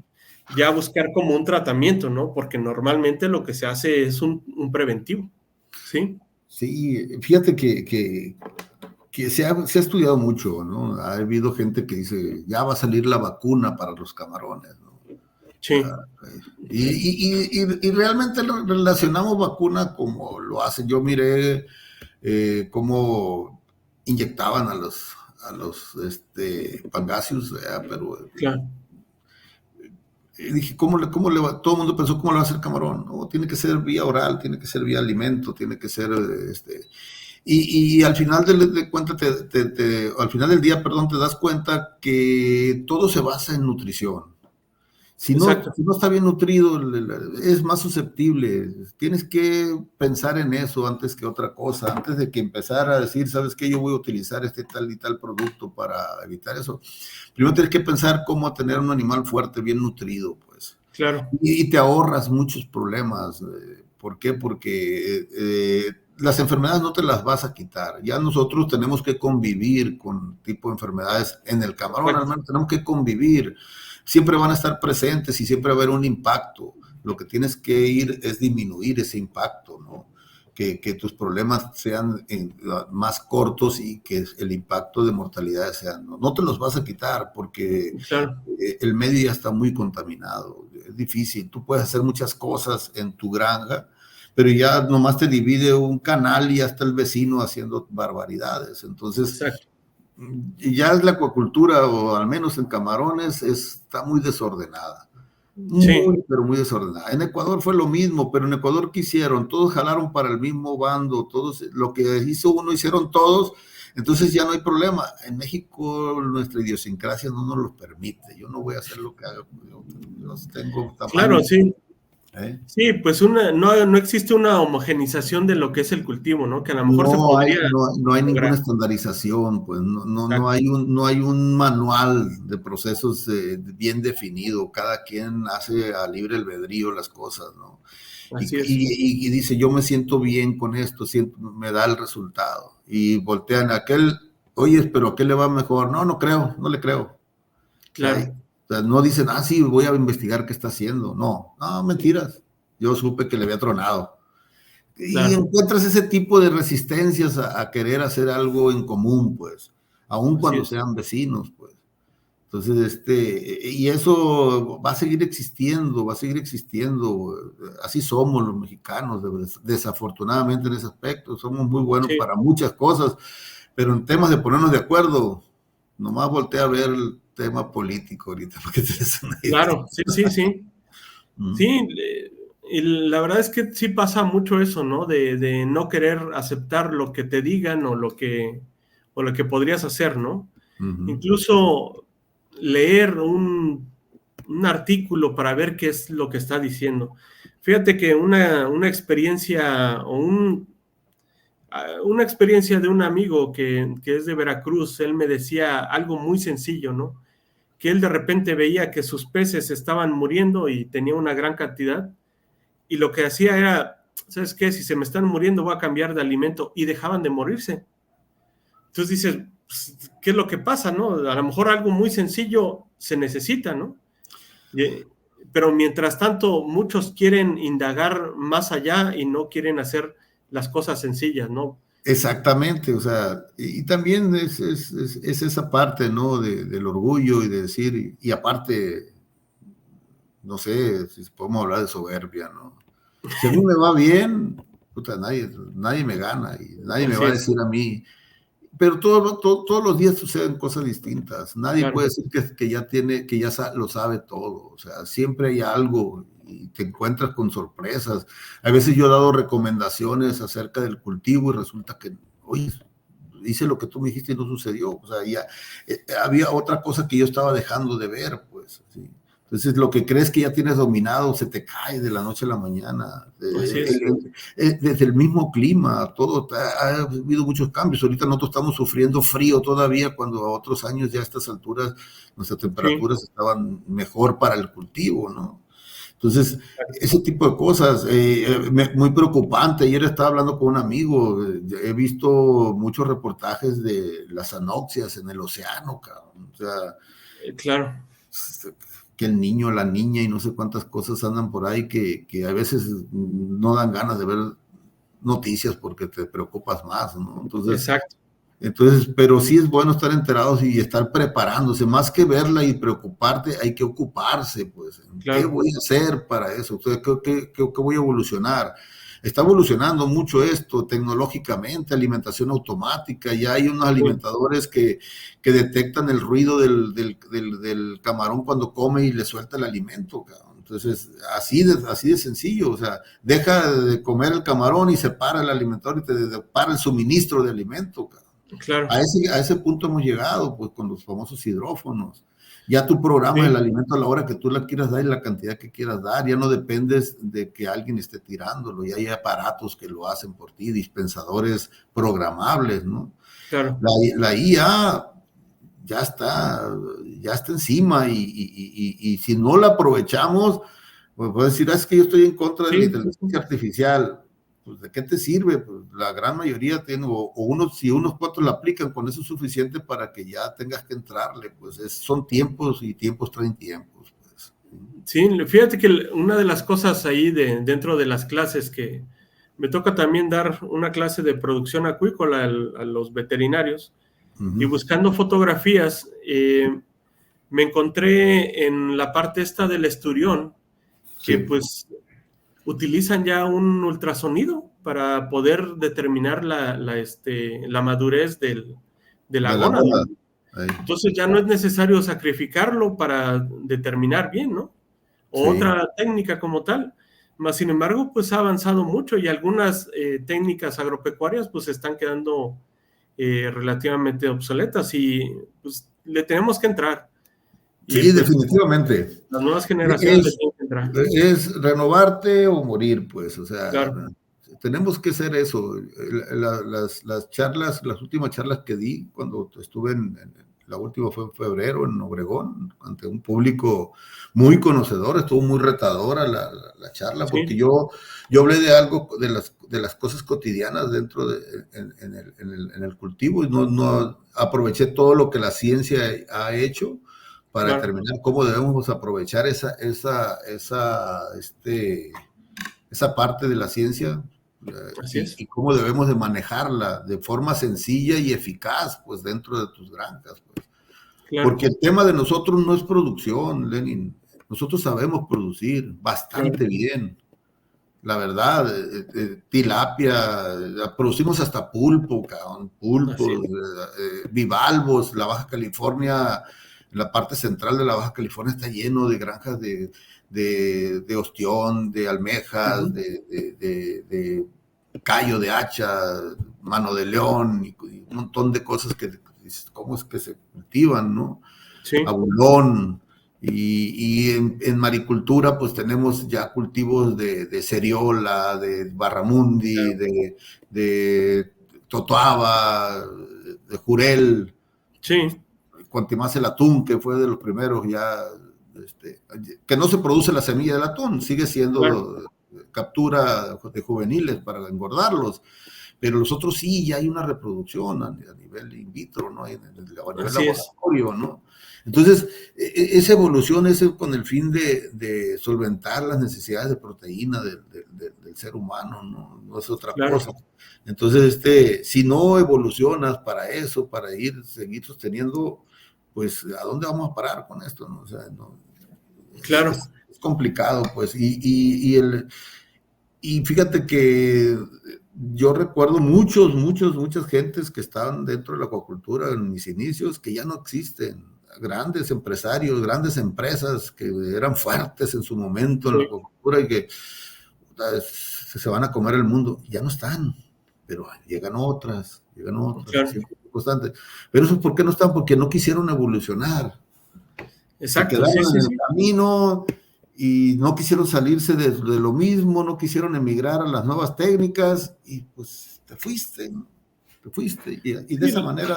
ya buscar como un tratamiento, ¿no? Porque normalmente lo que se hace es un preventivo, ¿sí? Sí, fíjate que se ha estudiado mucho, ¿no? Ha habido gente que dice, ya va a salir la vacuna para los camarones, ¿no? Sí, Y realmente relacionamos vacuna como lo hacen. Yo miré cómo inyectaban a los pangasius, pero claro, dije, ¿cómo le va? Todo el mundo pensó, ¿cómo le va a hacer camarón? No, tiene que ser vía oral, tiene que ser vía alimento, tiene que ser, y al final de cuenta, al final del día, perdón, te das cuenta que todo se basa en nutrición. Si no, exacto, si no está bien nutrido, es más susceptible. Tienes que pensar en eso antes que otra cosa, antes de que empezar a decir, ¿sabes qué? Yo voy a utilizar este tal y tal producto para evitar eso. Primero tienes que pensar cómo tener un animal fuerte, bien nutrido, pues. claro, Y te ahorras muchos problemas. ¿Por qué? Porque las enfermedades no te las vas a quitar. Ya nosotros tenemos que convivir con tipo de enfermedades. En el camarón, al exacto, menos, tenemos que convivir. Siempre van a estar presentes y siempre va a haber un impacto. Lo que tienes que ir es disminuir ese impacto, ¿no? Que tus problemas sean más cortos y que el impacto de mortalidad sean. No te los vas a quitar porque claro, el medio ya está muy contaminado. Es difícil. Tú puedes hacer muchas cosas en tu granja, pero ya nomás te divide un canal y ya está el vecino haciendo barbaridades. Entonces, exacto, ya es la acuacultura, o al menos en camarones, está muy desordenada. sí, Muy, pero muy desordenada. En Ecuador fue lo mismo, pero en Ecuador, ¿qué hicieron? Todos jalaron para el mismo bando, todos, lo que hizo uno, hicieron todos, entonces ya no hay problema. En México, nuestra idiosincrasia no nos lo permite. Yo no voy a hacer lo que haga, yo tengo claro, tamaño. sí. ¿Eh? Sí, pues no existe una homogenización de lo que es el cultivo, ¿no? Que a lo mejor se No hay, podría no hay lograr. ninguna estandarización, pues Exacto, no hay un manual de procesos bien definido. Cada quien hace a libre albedrío las cosas, ¿no? así es. Y dice, yo me siento bien con esto, me da el resultado. Y voltean a aquel, oye, pero ¿a qué le va mejor? No, no creo, no le creo. Claro, O sea, no dicen, sí, voy a investigar qué está haciendo. No, no, mentiras. Yo supe que le había tronado. Y claro, encuentras ese tipo de resistencias a querer hacer algo en común, pues, aun así cuando es. sean vecinos, pues. Entonces, y eso va a seguir existiendo, va a seguir existiendo. Así somos los mexicanos, desafortunadamente en ese aspecto. Somos muy buenos Sí, para muchas cosas, pero en temas de ponernos de acuerdo, nomás voltea a ver el tema político ahorita, para que te des una idea. claro, sí, sí, sí. Sí, Mm, y la verdad es que sí pasa mucho eso, ¿no? De no querer aceptar lo que te digan o lo que podrías hacer, ¿no? ujú. Incluso leer un artículo para ver qué es lo que está diciendo. Fíjate que una experiencia una experiencia de un amigo que es de Veracruz, él me decía algo muy sencillo, ¿no? Que él de repente veía que sus peces estaban muriendo y tenía una gran cantidad y lo que hacía era, ¿sabes qué? Si se me están muriendo voy a cambiar de alimento y dejaban de morirse. Entonces dices, pues, ¿qué es lo que pasa, no? A lo mejor algo muy sencillo se necesita, ¿no? Y, pero mientras tanto, muchos quieren indagar más allá y no quieren hacer las cosas sencillas, ¿no? Exactamente, o sea, y también es esa parte, ¿no? Del orgullo y de decir, y aparte, no sé si podemos hablar de soberbia, ¿no? Si a mí me va bien, puta, nadie me gana y nadie me Así va a es, decir a mí, pero todos los días suceden cosas distintas. Nadie claro, puede decir que ya lo sabe todo. O sea, siempre hay algo y te encuentras con sorpresas. A veces yo he dado recomendaciones acerca del cultivo y resulta que, oye, hice lo que tú me dijiste y no sucedió. O sea, ya había otra cosa que yo estaba dejando de ver, pues, ¿sí? Entonces, lo que crees que ya tienes dominado se te cae de la noche a la mañana. Así es. Desde el mismo clima, todo, ha habido muchos cambios. Ahorita nosotros estamos sufriendo frío todavía, cuando a otros años ya a estas alturas nuestras temperaturas estaban mejor para el cultivo, ¿no? Entonces, ese tipo de cosas, muy preocupante. Ayer estaba hablando con un amigo, he visto muchos reportajes de las anoxias en el océano, cabrón. O sea, claro. Que el niño, la niña y no sé cuántas cosas andan por ahí que a veces no dan ganas de ver noticias porque te preocupas más, ¿no? Exacto. Entonces, pero sí es bueno estar enterados y estar preparándose, más que verla y preocuparte, hay que ocuparse, pues, Claro. ¿qué voy a hacer para eso? O sea, ¿qué voy a evolucionar? Está evolucionando mucho esto tecnológicamente, alimentación automática, ya hay unos alimentadores que detectan el ruido del camarón cuando come y le suelta el alimento, cabrón. Entonces, así de sencillo, o sea, deja de comer el camarón y se para el alimentador y te para el suministro de alimento, cabrón. Claro. A ese punto hemos llegado, pues, con los famosos hidrófonos. Ya tu programa el alimento a la hora que tú la quieras dar y la cantidad que quieras dar, ya no dependes de que alguien esté tirándolo, ya hay aparatos que lo hacen por ti, dispensadores programables, ¿no? Claro. La IA ya está encima y si no la aprovechamos, pues puedes decir, es que yo estoy en contra de la inteligencia artificial. Pues, ¿de qué te sirve? Pues, la gran mayoría tiene, si unos cuantos la aplican, con eso es suficiente para que ya tengas que entrarle, pues son tiempos y tiempos traen tiempos. Pues. Sí, fíjate que una de las cosas ahí dentro de las clases que me toca también dar una clase de producción acuícola a los veterinarios y buscando fotografías, me encontré en la parte esta del esturión que pues utilizan ya un ultrasonido para poder determinar la madurez de la gónada. Entonces ya no es necesario sacrificarlo para determinar bien, ¿no? O otra técnica como tal. Más sin embargo, pues ha avanzado mucho y algunas técnicas agropecuarias pues están quedando relativamente obsoletas y pues le tenemos que entrar. Sí, y, pues, definitivamente. las nuevas generaciones le tienen que entrar. Es renovarte o morir, pues, o sea, claro. Tenemos que hacer eso. Las charlas, las últimas charlas que di cuando estuve la última fue en febrero en Obregón, ante un público muy conocedor, estuvo muy retadora la charla, porque yo hablé de algo, de las cosas cotidianas dentro en el cultivo y no aproveché todo lo que la ciencia ha hecho para determinar cómo debemos aprovechar esa parte de la ciencia y cómo debemos de manejarla de forma sencilla y eficaz, pues, dentro de tus granjas, pues. Porque el tema de nosotros no es producción, Lenin. Nosotros sabemos producir bastante bien. La verdad, tilapia, producimos hasta pulpo, pulpos, bivalvos. La Baja California, la parte central de la Baja California está lleno de granjas de ostión, de almejas, de callo de hacha, mano de león, y un montón de cosas que cómo es que se cultivan, ¿no? Abulón. Y en maricultura, pues tenemos ya cultivos de ceriola, de barramundi, de totoaba, de jurel. Cuanto más el atún, que fue de los primeros ya, que no se produce la semilla del atún, sigue siendo captura de juveniles para engordarlos, pero los otros sí, ya hay una reproducción a nivel in vitro, ¿no? A nivel laboratorio, ¿no? Entonces, esa evolución es con el fin de solventar las necesidades de proteína del ser humano, no es otra cosa. Entonces, si no evolucionas para eso, para seguir sosteniendo, pues, ¿a dónde vamos a parar con esto? ¿No? O sea, es complicado, pues, y fíjate que yo recuerdo muchas gentes que estaban dentro de la acuacultura en mis inicios que ya no existen. Grandes empresarios, grandes empresas que eran fuertes en su momento en la acuacultura y que se van a comer el mundo, ya no están. pero llegan otras, Claro. siempre constante. Pero eso, ¿por qué no están? Porque no quisieron evolucionar. Exacto, Se quedaron sí. en el camino y no quisieron salirse de lo mismo, no quisieron emigrar a las nuevas técnicas y pues te fuiste, ¿no? Y de esa manera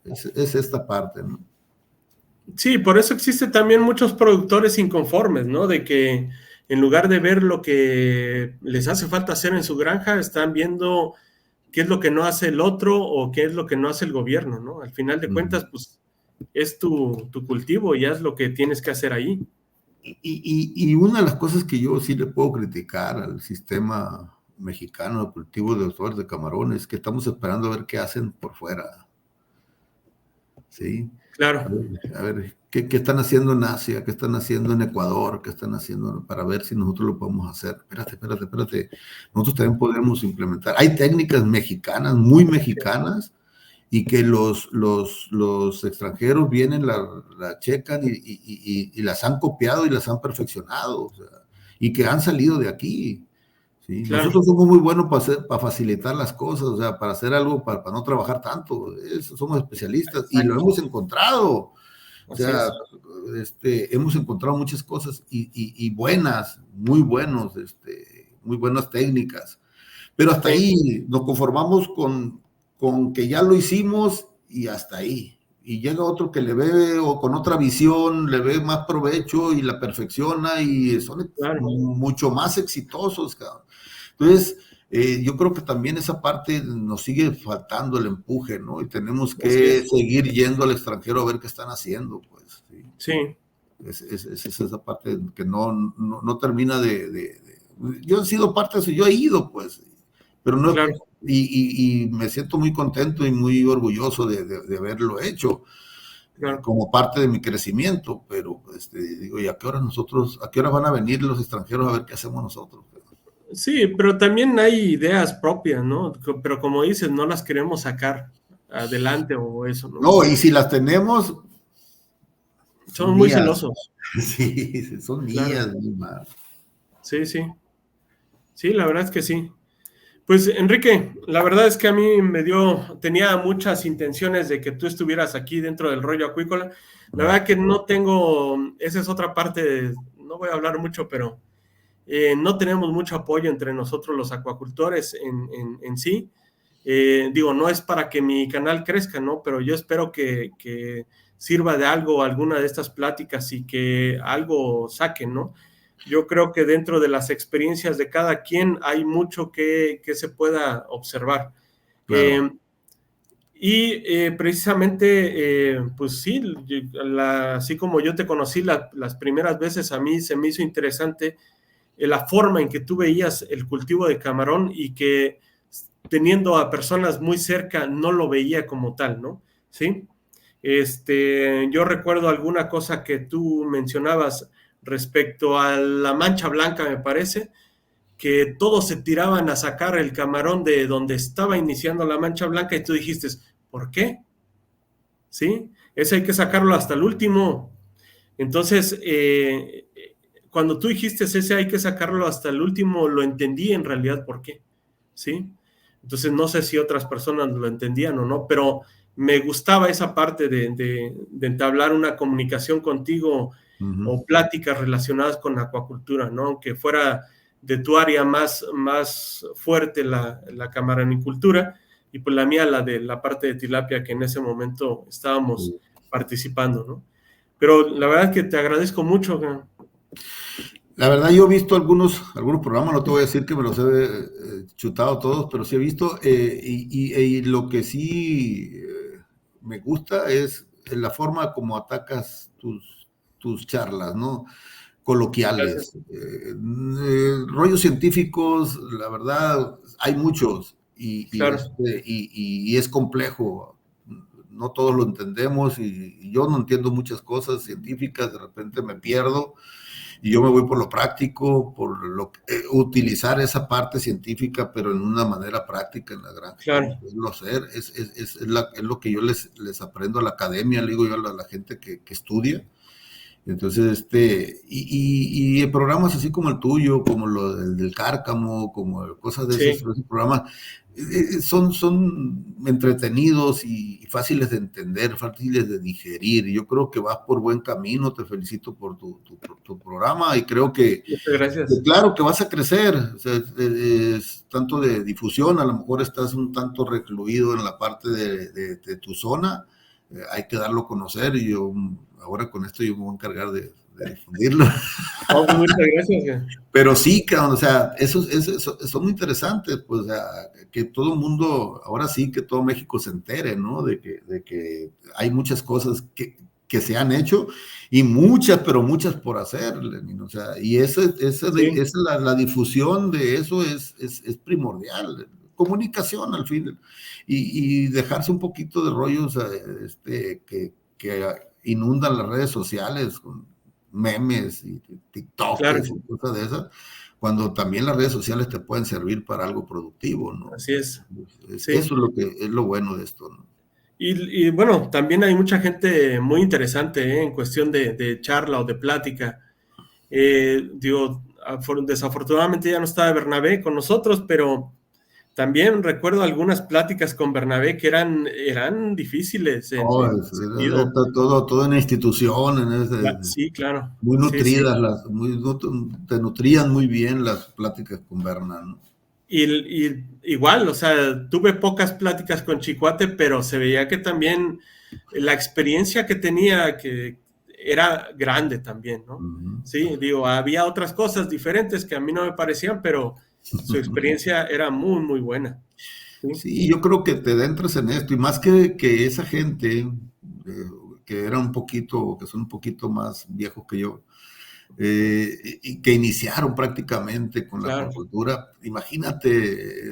es esta parte, ¿no? Sí, por eso existe también muchos productores inconformes, ¿no? De que en lugar de ver lo que les hace falta hacer en su granja, están viendo qué es lo que no hace el otro o qué es lo que no hace el gobierno, ¿no? Al final de cuentas, pues es tu cultivo y ya es lo que tienes que hacer ahí. Y una de las cosas que yo sí le puedo criticar al sistema mexicano de cultivo de flores de camarones es que estamos esperando a ver qué hacen por fuera. ¿Sí? Claro. A ver ¿qué están haciendo en Asia? ¿Qué están haciendo en Ecuador? ¿Qué están haciendo para ver si nosotros lo podemos hacer? Espérate. Nosotros también podemos implementar. Hay técnicas mexicanas, muy mexicanas, y que los extranjeros vienen, la checan y las han copiado y las han perfeccionado, o sea, y que han salido de aquí. ¿Sí? Claro. Nosotros somos muy buenos para facilitar las cosas, o sea, para hacer algo, para no trabajar tanto. Eso, somos especialistas. Exacto. Y lo hemos encontrado. O sea, hemos encontrado muchas cosas y buenas, muy buenas técnicas. Pero hasta ahí nos conformamos con que ya lo hicimos y hasta ahí. Y llega otro que le ve, o con otra visión, le ve más provecho y la perfecciona y son mucho más exitosos, cabrón. Entonces, yo creo que también esa parte nos sigue faltando el empuje, ¿no? Y tenemos que seguir yendo al extranjero a ver qué están haciendo, pues. Sí. Es esa parte que no termina de... Yo he sido parte de eso, yo he ido, pues, pero no... Claro. Y me siento muy contento y muy orgulloso de haberlo hecho. Claro. Como parte de mi crecimiento, pero digo, ¿y a qué hora van a venir los extranjeros a ver qué hacemos nosotros? Sí, pero también hay ideas propias, ¿no? Pero como dices, no las queremos sacar adelante o eso, ¿no? No, y si las tenemos... Son muy celosos. Sí, son mías, claro. Sí. Sí, la verdad es que sí. Pues, Enrique, la verdad es que a mí tenía muchas intenciones de que tú estuvieras aquí dentro del rollo acuícola. La verdad que no tengo, esa es otra parte, no voy a hablar mucho, pero no tenemos mucho apoyo entre nosotros los acuacultores en sí. Digo, no es para que mi canal crezca, ¿no? Pero yo espero que sirva de algo alguna de estas pláticas y que algo saquen, ¿no? Yo creo que dentro de las experiencias de cada quien hay mucho que se pueda observar. Claro. Precisamente, pues sí, así como yo te conocí las primeras veces, a mí se me hizo interesante la forma en que tú veías el cultivo de camarón y que teniendo a personas muy cerca no lo veía como tal, ¿no? Sí. Yo recuerdo alguna cosa que tú mencionabas respecto a la mancha blanca, me parece, que todos se tiraban a sacar el camarón de donde estaba iniciando la mancha blanca y tú dijiste, ¿por qué? ¿Sí? Ese hay que sacarlo hasta el último. Entonces, cuando tú dijiste ese hay que sacarlo hasta el último, lo entendí en realidad por qué, ¿sí? Entonces, no sé si otras personas lo entendían o no, pero me gustaba esa parte de entablar una comunicación contigo o pláticas relacionadas con la acuacultura, ¿no? Aunque fuera de tu área más fuerte la camaranicultura y pues la mía la de la parte de tilapia que en ese momento estábamos participando, ¿no? Pero la verdad es que te agradezco mucho. La verdad, yo he visto algunos programas, no te voy a decir que me los he chutado todos, pero sí he visto, y lo que sí me gusta es la forma como atacas tus charlas, ¿no? Coloquiales. Rollos científicos, la verdad, hay muchos, Claro. y es complejo. No todos lo entendemos, y yo no entiendo muchas cosas científicas, de repente me pierdo. Y yo me voy por lo práctico, por utilizar esa parte científica, pero en una manera práctica en la granja. Claro. Es lo que yo les aprendo a la academia, le digo yo a la gente que estudia, Entonces, y programas así como el tuyo, como lo del Cárcamo, como cosas de Sí, esos programas, son entretenidos y fáciles de entender, fáciles de digerir. Yo creo que vas por buen camino, te felicito por tu programa y creo muchas gracias. claro que vas a crecer, o sea, es tanto de difusión, a lo mejor estás un tanto recluido en la parte de tu zona, hay que darlo a conocer y yo ahora con esto yo me voy a encargar de difundirlo. Oh, pues muchas gracias. Pero sí, cabrón, o sea, son muy interesantes, pues, o sea, que todo el mundo, ahora sí que todo México se entere, ¿no? De que hay muchas cosas que se han hecho y muchas, pero muchas por hacer, Lenin, o sea, y Sí, la difusión de eso es primordial, comunicación al fin, y dejarse un poquito de rollos que inundan las redes sociales con memes y TikTokers claro, y cosas de esas, cuando también las redes sociales te pueden servir para algo productivo, ¿no? así es. Sí. Eso es lo que es lo bueno de esto, ¿no? Y bueno, también hay mucha gente muy interesante, en cuestión de charla o de plática. Digo, desafortunadamente ya no está Bernabé con nosotros, pero también recuerdo algunas pláticas con Bernabé que eran difíciles No, en sentido. todo en instituciones, Sí, claro. muy Sí, sí. nutridas, te nutrían muy bien las pláticas con Berna, ¿no? Y igual, o sea, tuve pocas pláticas con Chicuate, pero se veía que también la experiencia que tenía que era grande también, ¿no? Uh Sí, digo, había otras cosas diferentes que a mí no me parecían, pero su -huh. experiencia era muy, muy buena. Sí, Sí, yo creo que te adentras en esto, y más que esa gente que era un poquito, que son un poquito más viejos que yo, y que iniciaron prácticamente con la claro, acuacultura, imagínate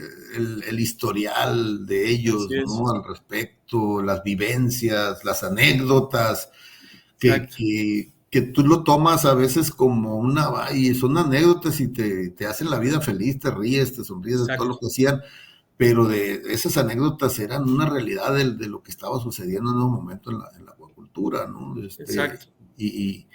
el historial de así ellos, es, ¿no? Al respecto, las vivencias, las anécdotas, exacto, que tú lo tomas a veces como y son anécdotas y te hacen la vida feliz, te ríes, te sonríes de todo lo exacto, que hacían, pero de esas anécdotas eran una realidad de lo que estaba sucediendo en un momento en la acuacultura, ¿no? exacto, Y,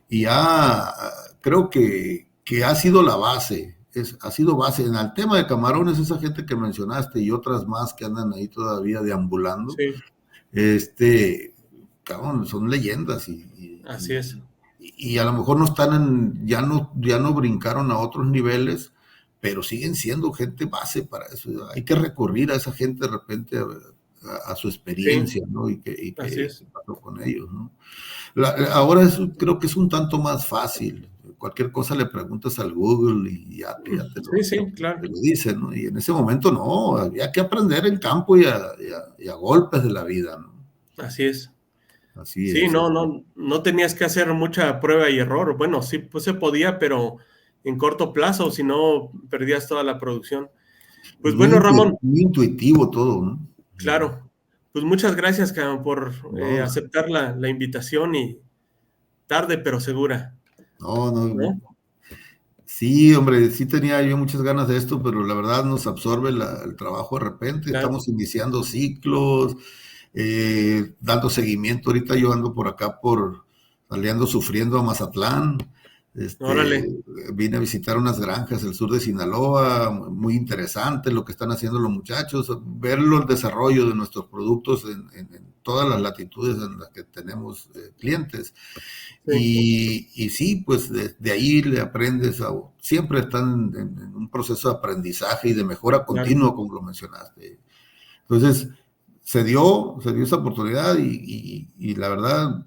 y ya creo que ha sido la base, ha sido base. En el tema de camarones, esa gente que mencionaste y otras más que andan ahí todavía deambulando, sí, cabrón, son leyendas así es, y a lo mejor no están ya no brincaron a otros niveles, pero siguen siendo gente base para eso. Hay que recurrir a esa gente de repente a su sí, experiencia, ¿no? así Y es. pasó con ellos, ¿no? Ahora creo que es un tanto más fácil. Cualquier cosa le preguntas al Google y ya Sí, sí, te claro, lo dice, ¿no? Y en ese momento no, había que aprender en campo y a golpes de la vida, ¿no? así es. Así Sí, es. no tenías que hacer mucha prueba y error. Bueno, sí, pues se podía, pero en corto plazo, si no, perdías toda la producción. Pues bueno, Ramón, Muy intuitivo todo, ¿no? claro, pues muchas gracias, cabrón, por No, aceptar la invitación y tarde pero segura, no. ¿no? Sí, hombre, sí tenía yo muchas ganas de esto, pero la verdad nos absorbe el trabajo de repente. Claro, Estamos iniciando ciclos, dando seguimiento. Ahorita yo ando por acá saliendo sufriendo a Mazatlán. órale, Vine a visitar unas granjas del sur de Sinaloa, muy interesante lo que están haciendo los muchachos, verlo el desarrollo de nuestros productos en todas las latitudes en las que tenemos clientes. sí, Y sí, pues de ahí le aprendes, siempre están en un proceso de aprendizaje y de mejora claro. continua, como lo mencionaste. Entonces, se dio esa oportunidad y la verdad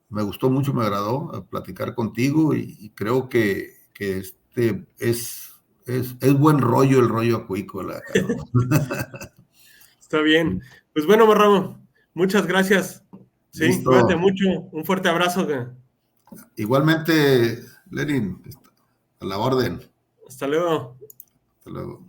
me gustó mucho, me agradó platicar contigo y creo que es buen rollo el rollo acuícola, cabrón. Está bien. Pues bueno, Ramón, muchas gracias. Sí, cuídate Listo. mucho. Un fuerte abrazo. Igualmente, Lenin, a la orden. Hasta luego. Hasta luego.